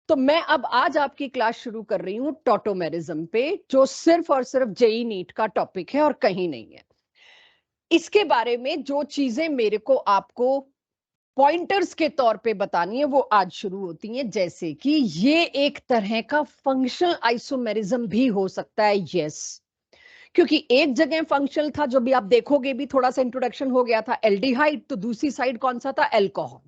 तो मैं अब आज आपकी क्लास शुरू कर रही हूं टॉटोमेरिज्म पे, जो सिर्फ और सिर्फ जेई नीट का टॉपिक है और कहीं नहीं है। इसके बारे में जो चीजें मेरे को आपको पॉइंटर्स के तौर पे बतानी है वो आज शुरू होती हैं, जैसे कि ये एक तरह का फंक्शनल आइसोमेरिज्म भी हो सकता है। यस, क्योंकि एक जगह फंक्शनल था, जो भी आप देखोगे भी थोड़ा सा इंट्रोडक्शन हो गया था, एल्डिहाइड, तो दूसरी साइड कौन सा था? अल्कोहल।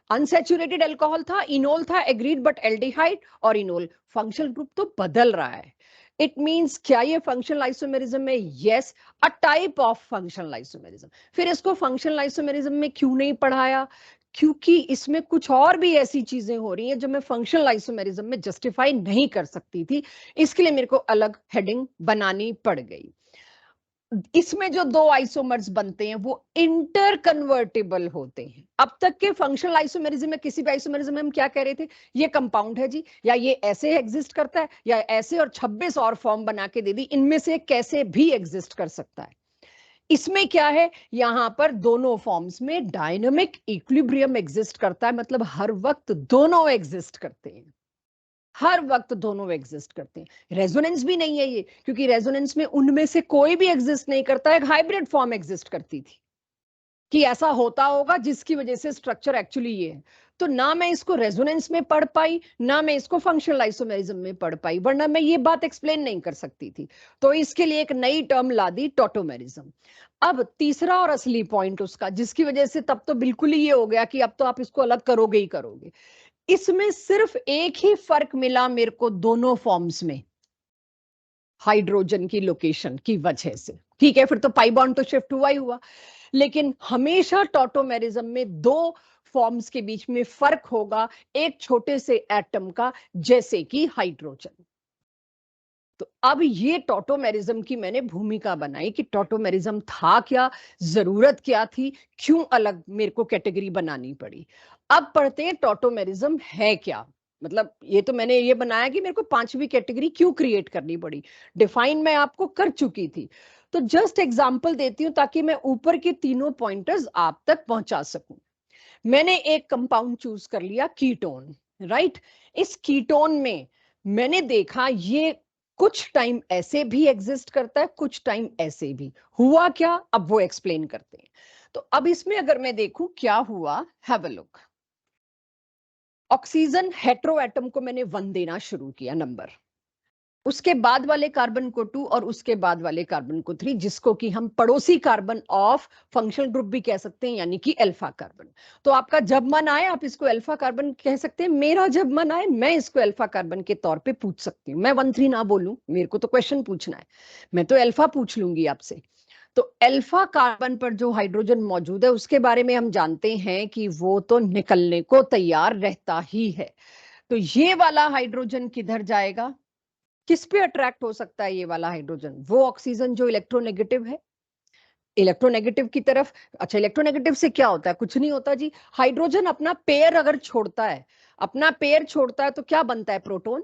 अनसैचुरेटेड अल्कोहल था, इनोल था, एग्रीड, बट एल्डिहाइड और इनोल फंक्शनल ग्रुप तो बदल रहा है। इट मींस क्या ये फंक्शनल आइसोमेरिज्म है? Yes, a type of functional isomerism. फिर इसको फंक्शनल आइसोमेरिज्म में क्यों नहीं पढ़ाया? क्योंकि इसमें कुछ और भी ऐसी चीजें हो रही हैं जो मैं फंक्शनल आइसोमेरिज्म में जस्टिफाई नहीं कर सकती थी, इसके लिए मेरे को अलग हेडिंग बनानी पड़ गई। इसमें जो दो आइसोमर्स बनते हैं वो इंटर कन्वर्टेबल होते हैं। अब तक के फंक्शनल आइसोमेरिज्म में, किसी भी आइसोमेरिज्म में हम क्या कह रहे थे? ये कंपाउंड है जी, या ये ऐसे एग्जिस्ट करता है, या ऐसे और 26 और फॉर्म बना के दे दी, इनमें से कैसे भी एग्जिस्ट कर सकता है। इसमें क्या है? यहां पर दोनों फॉर्म्स में डायनामिक इक्विलिब्रियम एग्जिस्ट करता है, मतलब हर वक्त दोनों एग्जिस्ट करते हैं, हर वक्त दोनों एग्जिस्ट करते हैं। रेजोनेंस भी नहीं है ये, क्योंकि रेजोनेंस में उनमें से कोई भी एग्जिस्ट नहीं करता, एक हाइब्रिड फॉर्म एग्जिस्ट करती थी कि ऐसा होता होगा जिसकी वजह से स्ट्रक्चर एक्चुअली ये है। तो ना मैं इसको रेजोनेंस में पढ़ पाई, ना मैं इसको फंक्शनल आइसोमेरिज्म में पढ़ पाई, वरना मैं ये बात एक्सप्लेन नहीं कर सकती थी। तो इसके लिए एक नई टर्म ला दी, टॉटोमेरिज्म। अब तीसरा और असली पॉइंट उसका, जिसकी वजह से तब तो बिल्कुल ही ये हो गया कि अब तो आप इसको अलग करोगे ही करोगे। इसमें सिर्फ एक ही फर्क मिला मेरे को दोनों फॉर्म्स में, हाइड्रोजन की लोकेशन की वजह से। ठीक है, फिर तो पाई बॉन्ड तो शिफ्ट हुआ ही हुआ, लेकिन हमेशा टॉटोमेरिज्म में दो फॉर्म्स के बीच में फर्क होगा, एक छोटे से एटम का, जैसे कि हाइड्रोजन। तो अब ये टॉटोमेरिज्म की मैंने भूमिका बनाई कि टॉटोमेरिज्म था क्या, जरूरत क्या थी, क्यों अलग मेरे को कैटेगरी बनानी पड़ी। अब पढ़ते हैं टॉटोमेरिज्म है क्या। मतलब ये तो मैंने ये बनाया कि मेरे को पांचवी कैटेगरी क्यों क्रिएट करनी पड़ी, डिफाइन मैं आपको कर चुकी थी। तो जस्ट एग्जांपल देती हूं ताकि मैं ऊपर के तीनों पॉइंटर्स आप तक पहुंचा सकूं। मैंने एक कंपाउंड चूज कर लिया, कीटोन, राइट। इस कीटोन में मैंने देखा ये कुछ टाइम ऐसे भी एग्जिस्ट करता है, कुछ टाइम ऐसे भी। हुआ क्या, अब वो एक्सप्लेन करते हैं। तो अब इसमें अगर मैं देखूं क्या हुआ, have a look. Oxygen hetero atom को मैंने 1 देना शुरू किया नंबर, उसके बाद वाले कार्बन को 2 और उसके बाद वाले कार्बन को 3, जिसको कि हम पड़ोसी कार्बन ऑफ फंक्शनल ग्रुप भी कह सकते हैं, यानी कि अल्फा कार्बन। तो आपका जब मन आए आप इसको अल्फा कार्बन कह सकते हैं, मेरा जब मन आए मैं इसको अल्फा कार्बन के तौर पे पूछ सकती हूँ। मैं 1 3 ना बोलूं, मेरे को तो क्वेश्चन पूछना है, मैं तो अल्फा पूछ लूंगी आपसे। तो अल्फा कार्बन पर जो हाइड्रोजन मौजूद है उसके बारे में हम जानते हैं कि वो तो निकलने को तैयार रहता ही है। तो ये वाला हाइड्रोजन किधर जाएगा, किस पे अट्रैक्ट हो सकता है ये वाला हाइड्रोजन? वो ऑक्सीजन जो इलेक्ट्रोनेगेटिव है, इलेक्ट्रोनेगेटिव की तरफ। अच्छा, इलेक्ट्रोनेगेटिव से क्या होता है? कुछ नहीं होता जी। हाइड्रोजन अपना पेयर अगर छोड़ता है, अपना पेयर छोड़ता है तो क्या बनता है? प्रोटॉन।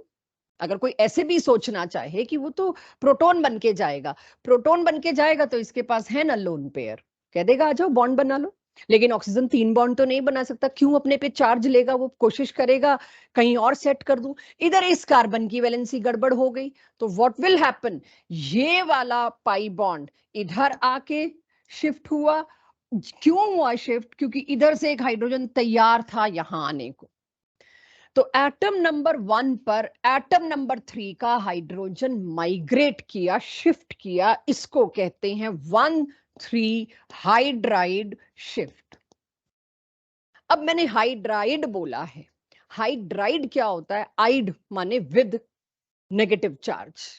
अगर कोई ऐसे भी सोचना चाहे कि वो तो प्रोटॉन बन के जाएगा, प्रोटॉन बन के जाएगा तो इसके पास है ना लोन पेयर, कह देगा आ जाओ बॉन्ड बना लो। लेकिन ऑक्सीजन 3 बॉन्ड तो नहीं बना सकता, क्यों? अपने पे चार्ज लेगा, वो कोशिश करेगा कहीं और सेट कर दूं। इधर इस कार्बन की वैलेंसी गड़बड़ हो गई, तो व्हाट विल हैपन, ये वाला पाई बॉन्ड इधर आके शिफ्ट हुआ। क्यों हुआ शिफ्ट? क्योंकि इधर से एक हाइड्रोजन तैयार था यहां आने को। तो एटम नंबर 1 पर एटम नंबर 3 का हाइड्रोजन माइग्रेट किया, शिफ्ट किया, इसको कहते हैं 1 3 हाइड्राइड शिफ्ट। अब मैंने हाइड्राइड बोला है, हाइड्राइड क्या होता है? आइड माने विद नेगेटिव चार्ज।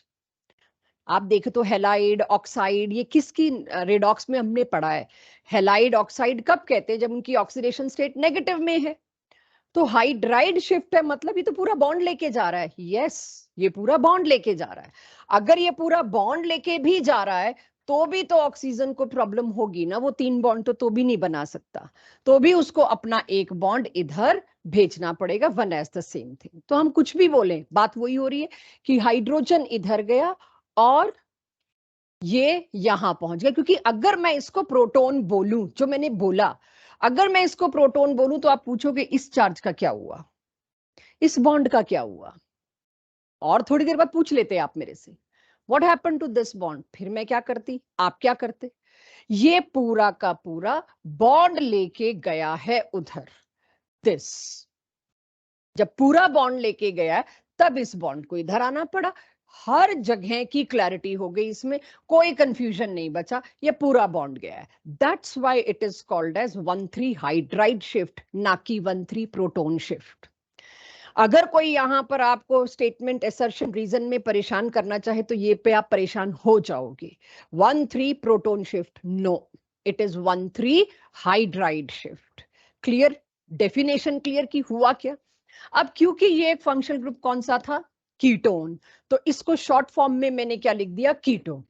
आप देखें तो हेलाइड, ऑक्साइड, ये किसकी रेडॉक्स में हमने पढ़ा है? हेलाइड ऑक्साइड कब कहते हैं? जब उनकी ऑक्सीडेशन स्टेट नेगेटिव में है। तो हाइड्राइड शिफ्ट है, मतलब ये तो पूरा बॉन्ड लेके जा रहा है। यस, ये पूरा बॉन्ड लेके जा रहा है। अगर ये पूरा बॉन्ड लेके भी जा रहा है तो भी तो ऑक्सीजन को प्रॉब्लम होगी ना, वो 3 बॉन्ड तो भी नहीं बना सकता, तो भी उसको अपना एक बॉन्ड इधर भेजना पड़ेगा, one as the same thing. तो हम कुछ भी बोले, बात वही हो रही है कि हाइड्रोजन इधर गया और ये यहां पहुंच गया। क्योंकि अगर मैं इसको प्रोटॉन बोलूं, जो मैंने बोला, अगर मैं इसको प्रोटॉन बोलूं तो आप पूछोगे इस चार्ज का क्या हुआ? इस बॉन्ड का क्या हुआ? और थोड़ी देर बाद पूछ लेते आप मेरे से, what happen to this bond? फिर मैं क्या करती, आप क्या करते? ये पूरा का पूरा बॉन्ड लेके गया है उधर, दिस। जब पूरा बॉन्ड लेके गया तब इस बॉन्ड को इधर आना पड़ा। हर जगह की क्लैरिटी हो गई, इसमें कोई कंफ्यूजन नहीं बचा, ये पूरा बॉन्ड गया है। That's why it is called as 1,3 hydride shift, ना कि 1,3 प्रोटॉन शिफ्ट। अगर कोई यहां पर आपको स्टेटमेंट असर्शन रीजन में परेशान करना चाहे तो ये पे आप परेशान हो जाओगे। 1,3 proton shift, no, it is 1,3 hydride shift. Clear? Definition clear की हुआ क्या? अब क्योंकि ये एक फंक्शनल ग्रुप कौन सा था? कीटोन, तो इसको शॉर्ट फॉर्म में मैंने क्या लिख दिया? कीटो।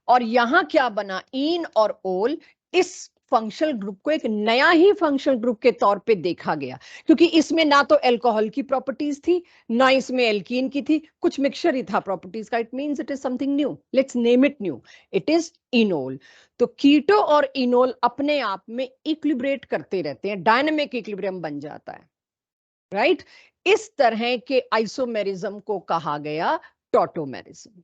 और यहां क्या बना? इन और ओल। इस फंक्शनल ग्रुप को एक नया ही फंक्शनल ग्रुप के तौर पे देखा गया, क्योंकि इसमें ना तो अल्कोहल की प्रॉपर्टीज थी, ना इसमें एल्कीन की थी, कुछ मिक्सचर ही था प्रॉपर्टीज का। It means it is something new, let's name it new, it is enol. तो कीटो और इनोल अपने आप में इक्विलिब्रेट करते रहते हैं, डायनेमिक इक्विलिब्रियम बन जाता है, राइट? इस तरह के आइसोमेरिज्म को कहा गया tautomerism.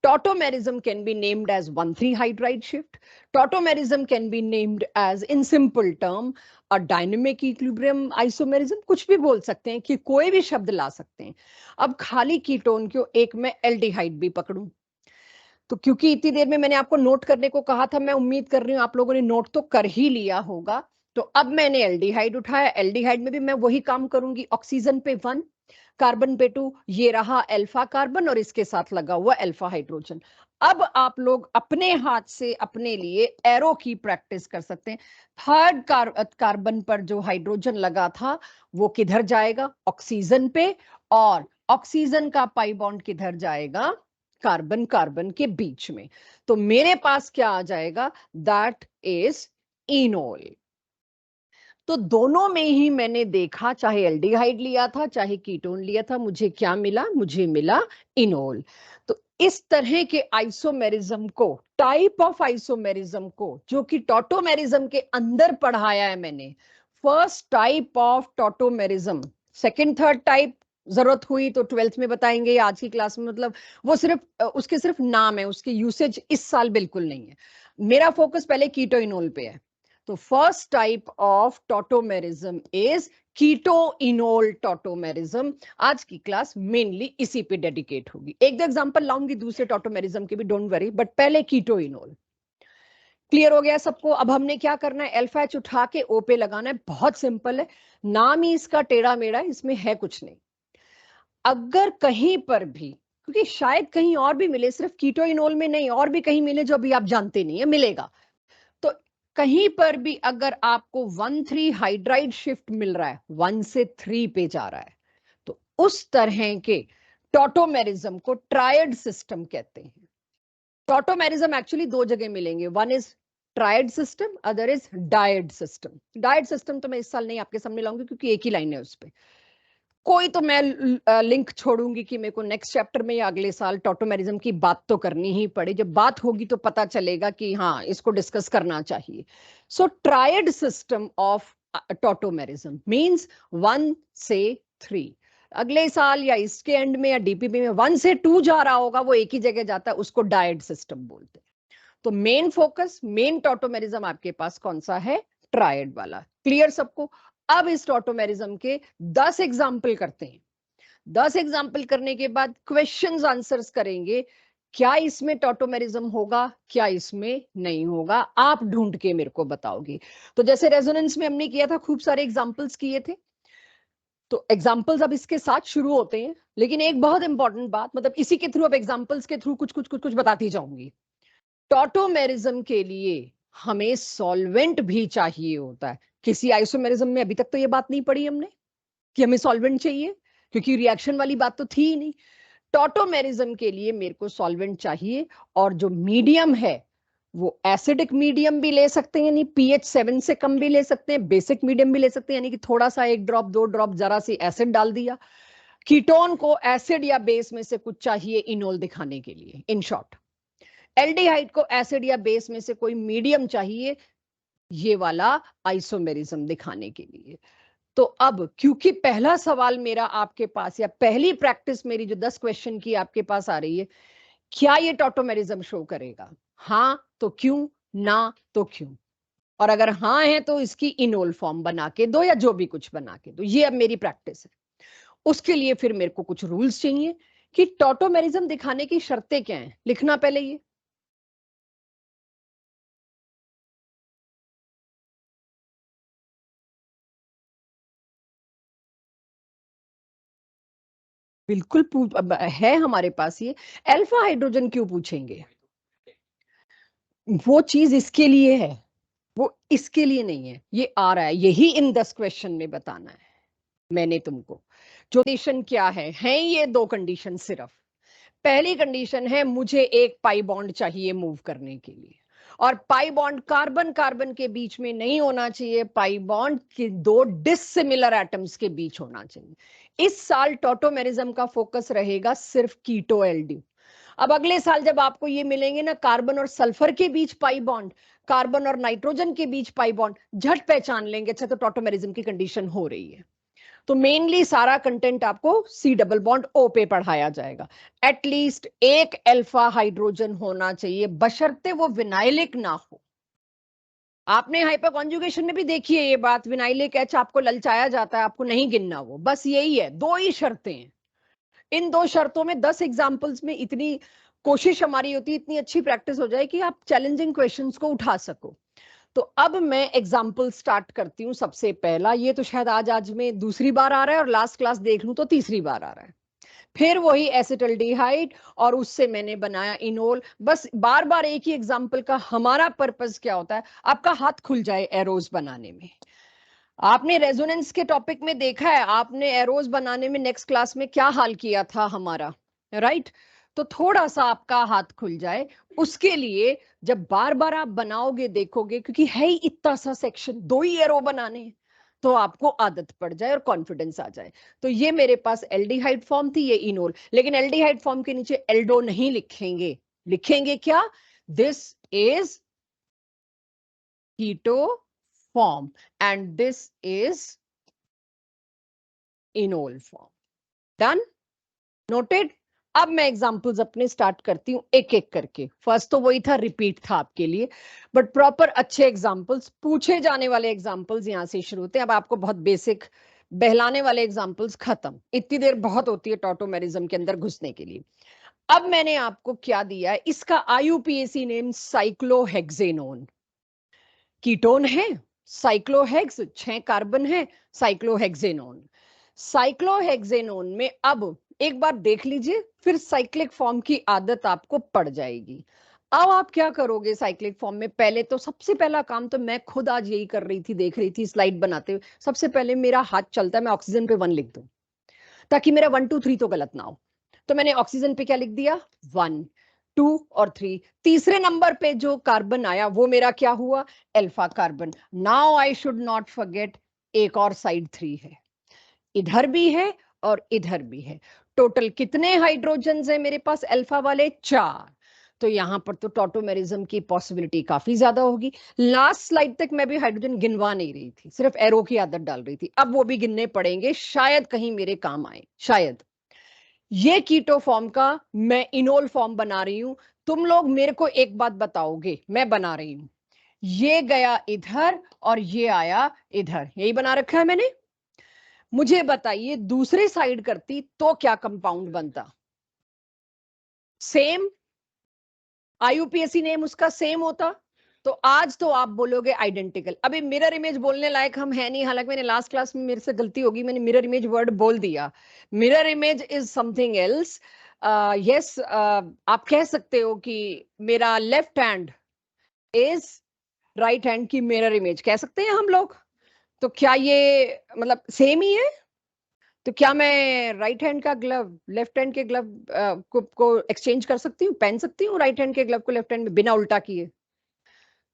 Tautomerism can be named as 1,3 hydride shift. Tautomerism can be named as, in simple term, a dynamic equilibrium isomerism. कुछ भी बोल सकते हैं, कि कोई भी शब्द ला सकते हैं। अब खाली कीटोन को एक मैं एल्डिहाइड भी पकड़ूं, तो क्योंकि इतनी देर में मैंने आपको नोट करने को कहा था, मैं उम्मीद कर रही हूं आप लोगों ने नोट तो कर ही लिया होगा। तो अब मैंने एल्डिहाइड उठाया, एल्डिहाइड में भी मैं वही काम करूंगी। ऑक्सीजन पे 1, कार्बन पे 2, ये रहा अल्फा कार्बन और इसके साथ लगा हुआ अल्फा हाइड्रोजन। अब आप लोग अपने हाथ से अपने लिए एरो की प्रैक्टिस कर सकते हैं। थर्ड कार्बन पर जो हाइड्रोजन लगा था वो किधर जाएगा? ऑक्सीजन पे। और ऑक्सीजन का पाई बॉन्ड किधर जाएगा? कार्बन कार्बन के बीच में। तो मेरे पास क्या आ जाएगा? That is enol. तो दोनों में ही मैंने देखा, चाहे एल्डिहाइड लिया था चाहे कीटोन लिया था, मुझे क्या मिला? मुझे मिला इनोल। तो इस तरह के आइसोमेरिज्म को, टाइप ऑफ आइसोमेरिज्म को, जो कि टॉटोमेरिज्म के अंदर पढ़ाया है मैंने, first type of tautomerism, second third type जरूरत हुई तो 12th में बताएंगे, आज की क्लास में मतलब वो सिर्फ उसके सिर्फ नाम है, उसके यूसेज इस साल बिल्कुल नहीं है। मेरा फोकस पहले कीटो इनोल पे है। तो first type of tautomerism is keto enol tautomerism. आज की क्लास मेनली इसी पे डेडिकेट होगी। एक दो एग्जांपल लाऊंगी दूसरे टॉटोमेरिज्म के भी, डोंट वरी, बट पहले कीटो इनोल। क्लियर हो गया सबको? अब हमने क्या करना है? अल्फा एच उठा के ओ पे लगाना है, बहुत सिंपल है, नाम ही इसका टेढ़ा मेढ़ा, इसमें है कुछ नहीं। अगर कहीं पर भी, क्योंकि शायद कहीं और भी मिले, सिर्फ कीटो इनोल में नहीं, और भी कहीं मिले जो अभी आप जानते नहीं है, मिलेगा। तो कहीं पर भी अगर आपको 1,3 हाइड्राइड शिफ्ट मिल रहा है, 1 से 3 पे जा रहा है, तो उस तरह के टॉटोमेरिज्म को ट्रायड सिस्टम कहते हैं। टॉटोमेरिज्म एक्चुअली दो जगह मिलेंगे, one is triad system, other is dyad system. Dyad system तो मैं इस साल नहीं आपके सामने लाऊंगी, क्योंकि एक ही लाइन है उस पर। कोई तो मैं लिंक छोड़ूंगी कि मेरे को नेक्स्ट चैप्टर में या अगले साल टॉटोमेरिज्म की बात तो करनी ही पड़े। जब बात होगी तो पता चलेगा कि हाँ, इसको डिस्कस करना चाहिए। So triad system of tautomerism means 1 से 3। अगले साल या इसके एंड में या डीपीपी में 1 से 2 जा रहा होगा, वो एक ही जगह जाता है, उसको डायड सिस्टम बोलते हैं। तो मेन फोकस, मेन टॉटोमेरिज्म आपके पास कौन सा है? ट्रायड वाला। क्लियर सबको? अब इस टॉटोमेरिज्म के 10 एग्जाम्पल करते हैं। 10 एग्जाम्पल करने के बाद क्वेश्चंस आंसर्स करेंगे, क्या इसमें टॉटोमेरिज्म होगा, क्या इसमें नहीं होगा, आप ढूंढ के मेरे को बताओगे। तो जैसे रेजोनेंस में हमने किया था, खूब सारे एग्जाम्पल्स किए थे, तो एग्जाम्पल्स अब इसके साथ शुरू होते हैं। लेकिन एक बहुत इंपॉर्टेंट बात, मतलब इसी के थ्रू, अब एग्जाम्पल्स के थ्रू कुछ कुछ कुछ कुछ बताती जाऊंगी। टॉटोमेरिज्म के लिए हमें सॉल्वेंट भी चाहिए होता है। किसी आइसोमेरिज्म में अभी तक तो ये बात नहीं पढ़ी हमने कि हमें सॉल्वेंट चाहिए, क्योंकि रिएक्शन वाली बात तो थी ही नहीं। टॉटोमेरिज्म के लिए मेरे को सॉल्वेंट चाहिए, और जो मीडियम है वो एसिडिक मीडियम भी ले सकते हैं, यानी पीएच 7 से कम भी ले सकते हैं, बेसिक मीडियम भी ले सकते हैं, यानी कि थोड़ा सा 1 ड्रॉप 2 ड्रॉप जरा सी एसिड डाल दिया। कीटोन को एसिड या बेस में से कुछ चाहिए इनोल दिखाने के लिए। इन शॉर्ट, एल्डिहाइड को एसिड या बेस में से कोई मीडियम चाहिए, ये वाला आइसोमेरिज्म दिखाने के लिए। तो अब क्योंकि पहला सवाल मेरा आपके पास, या पहली प्रैक्टिस मेरी जो 10 क्वेश्चन की आपके पास आ रही है, क्या ये टॉटोमेरिज्म शो करेगा? हाँ तो क्यों, ना तो क्यों? और अगर हाँ है तो इसकी इनोल फॉर्म बना के दो, या जो भी कुछ बना के दो। ये अब मेरी प्रैक्टिस है। उसके लिए फिर मेरे को कुछ रूल्स चाहिए कि टॉटोमेरिज्म दिखाने की शर्तें क्या हैं, लिखना पहले ये। बिल्कुल है हमारे पास ये। अल्फा हाइड्रोजन क्यों पूछेंगे? वो चीज इसके लिए है, वो इसके लिए नहीं है। ये आ रहा है, यही इन 10 क्वेश्चन में बताना है मैंने तुमको। जो कंडीशन क्या है ये 2 कंडीशन सिर्फ। पहली कंडीशन है, मुझे एक पाई बॉन्ड चाहिए मूव करने के लिए, और पाई बॉन्ड कार्बन कार्बन के बीच में नहीं होना चाहिए, पाई बॉन्ड के 2 डिसिमिलर एटम्स के बीच होना चाहिए। इस साल टॉटोमेरिज्म का फोकस रहेगा सिर्फ कीटो एल्ड्यू। अब अगले साल जब आपको ये मिलेंगे ना, कार्बन और सल्फर के बीच पाई बॉन्ड, कार्बन और नाइट्रोजन के बीच पाई बॉन्ड, झट पहचान लेंगे अच्छा तो टॉटोमेरिज्म की कंडीशन हो रही है। तो मेनली सारा कंटेंट आपको सी डबल बॉन्ड ओ पे पढ़ाया जाएगा। एटलीस्ट एक अल्फा हाइड्रोजन होना चाहिए, बशर्ते वो विनाइलिक ना हो। आपने हाइपर कॉन्जुगेशन में भी देखी है ये बात, विनाइलिक एच आपको ललचाया जाता है, आपको नहीं गिनना वो। बस यही है, 2 ही शर्तें हैं। इन 2 शर्तों में 10 एग्जाम्पल्स में इतनी कोशिश हमारी होती है, इतनी अच्छी प्रैक्टिस हो जाए कि आप चैलेंजिंग क्वेश्चंस को उठा सको। तो अब मैं एग्जाम्पल स्टार्ट करती हूँ। सबसे पहला, ये तो शायद आज में दूसरी बार आ रहा है, और लास्ट क्लास देख लूं तो तीसरी बार आ रहा है। फिर वही एसिटल्डिहाइड, और उससे मैंने बनाया इनोल। बस बार बार एक ही एग्जाम्पल का हमारा पर्पस क्या होता है, आपका हाथ खुल जाए एरोज बनाने में। आपने रेजोनेंस के टॉपिक में देखा है, आपने एरोज बनाने में नेक्स्ट क्लास में क्या हाल किया था हमारा, राइट? तो थोड़ा सा आपका हाथ खुल जाए उसके लिए, जब बार बार आप बनाओगे देखोगे, क्योंकि है ही इतना सा सेक्शन, 2 ही एरो बनाने हैं, तो आपको आदत पड़ जाए और कॉन्फिडेंस आ जाए। तो ये मेरे पास एल्डिहाइड फॉर्म थी, ये इनोल। लेकिन एल्डिहाइड फॉर्म के नीचे एल्डो नहीं लिखेंगे, लिखेंगे क्या? This is keto form and this is enol form. Done? Noted? अब मैं एग्जांपल्स अपने स्टार्ट करती हूँ एक एक करके। फर्स्ट तो वही था, रिपीट था आपके लिए, बट प्रॉपर अच्छे एग्जांपल्स, पूछे जाने वाले एग्जांपल्स यहां से शुरू होते हैं। अब आपको बहुत बेसिक बहलाने वाले एग्जांपल्स खत्म, इतनी देर बहुत होती है टॉटोमेरिज्म के अंदर घुसने के लिए। अब मैंने आपको क्या दिया है, इसका आईयूपीएसी नेम साइक्लोहेक्सेनोन। कीटोन है, साइक्लोहेक्स 6 कार्बन है, साइक्लोहेक्सेनोन। साइक्लोहेक्सेनोन में अब एक बार देख लीजिए, फिर साइक्लिक फॉर्म की आदत आपको पड़ जाएगी। अब आप क्या करोगे साइक्लिक फॉर्म में? पहले तो सबसे पहला काम तो मैं खुद आज यही कर रही थी, देख रही थी स्लाइड बनाते हुए। सबसे पहले मेरा हाथ चलता है, मैं ऑक्सीजन पे 1 लिख दूं, ताकि मेरा 1 2 3 तो गलत ना हो। तो मैंने ऑक्सीजन पे क्या लिख दिया? 1 2 और 3। तीसरे नंबर पे जो कार्बन आया वो मेरा क्या हुआ? Alpha carbon. Now I should not forget, एक और साइड 3 है, इधर भी है और इधर भी है। टोटल कितने हाइड्रोजन है मेरे पास अल्फा वाले? 4। तो यहां पर तो टॉटोमेरिज्म की पॉसिबिलिटी काफी ज्यादा होगी। लास्ट स्लाइड तक मैं भी हाइड्रोजन गिनवा नहीं रही थी, सिर्फ एरो की आदत डाल रही थी। अब वो भी गिनने पड़ेंगे, शायद कहीं मेरे काम आए, शायद। ये कीटो फॉर्म का मैं इनोल फॉर्म बना रही हूं। तुम लोग मेरे को एक बात बताओगे, मैं बना रही हूं, ये गया इधर और ये आया इधर, यही बना रखा है मैंने। मुझे बताइए दूसरी साइड करती तो क्या कंपाउंड बनता? सेम आईयूपीएसी नेम उसका सेम होता। तो आज तो आप बोलोगे आइडेंटिकल। अभी मिरर इमेज बोलने लायक हम है नहीं, हालांकि मैंने लास्ट क्लास में, मेरे से गलती होगी, मैंने मिरर इमेज वर्ड बोल दिया। Mirror image is something else. Yes, आप कह सकते हो कि मेरा left hand is right hand की मिरर इमेज, कह सकते हैं हम लोग। तो क्या ये मतलब सेम ही है? तो क्या मैं राइट हैंड का ग्लव लेफ्ट हैंड के ग्लव को एक्सचेंज कर सकती हूँ, पहन सकती हूँ राइट हैंड के ग्लव को लेफ्ट हैंड में बिना उल्टा किए?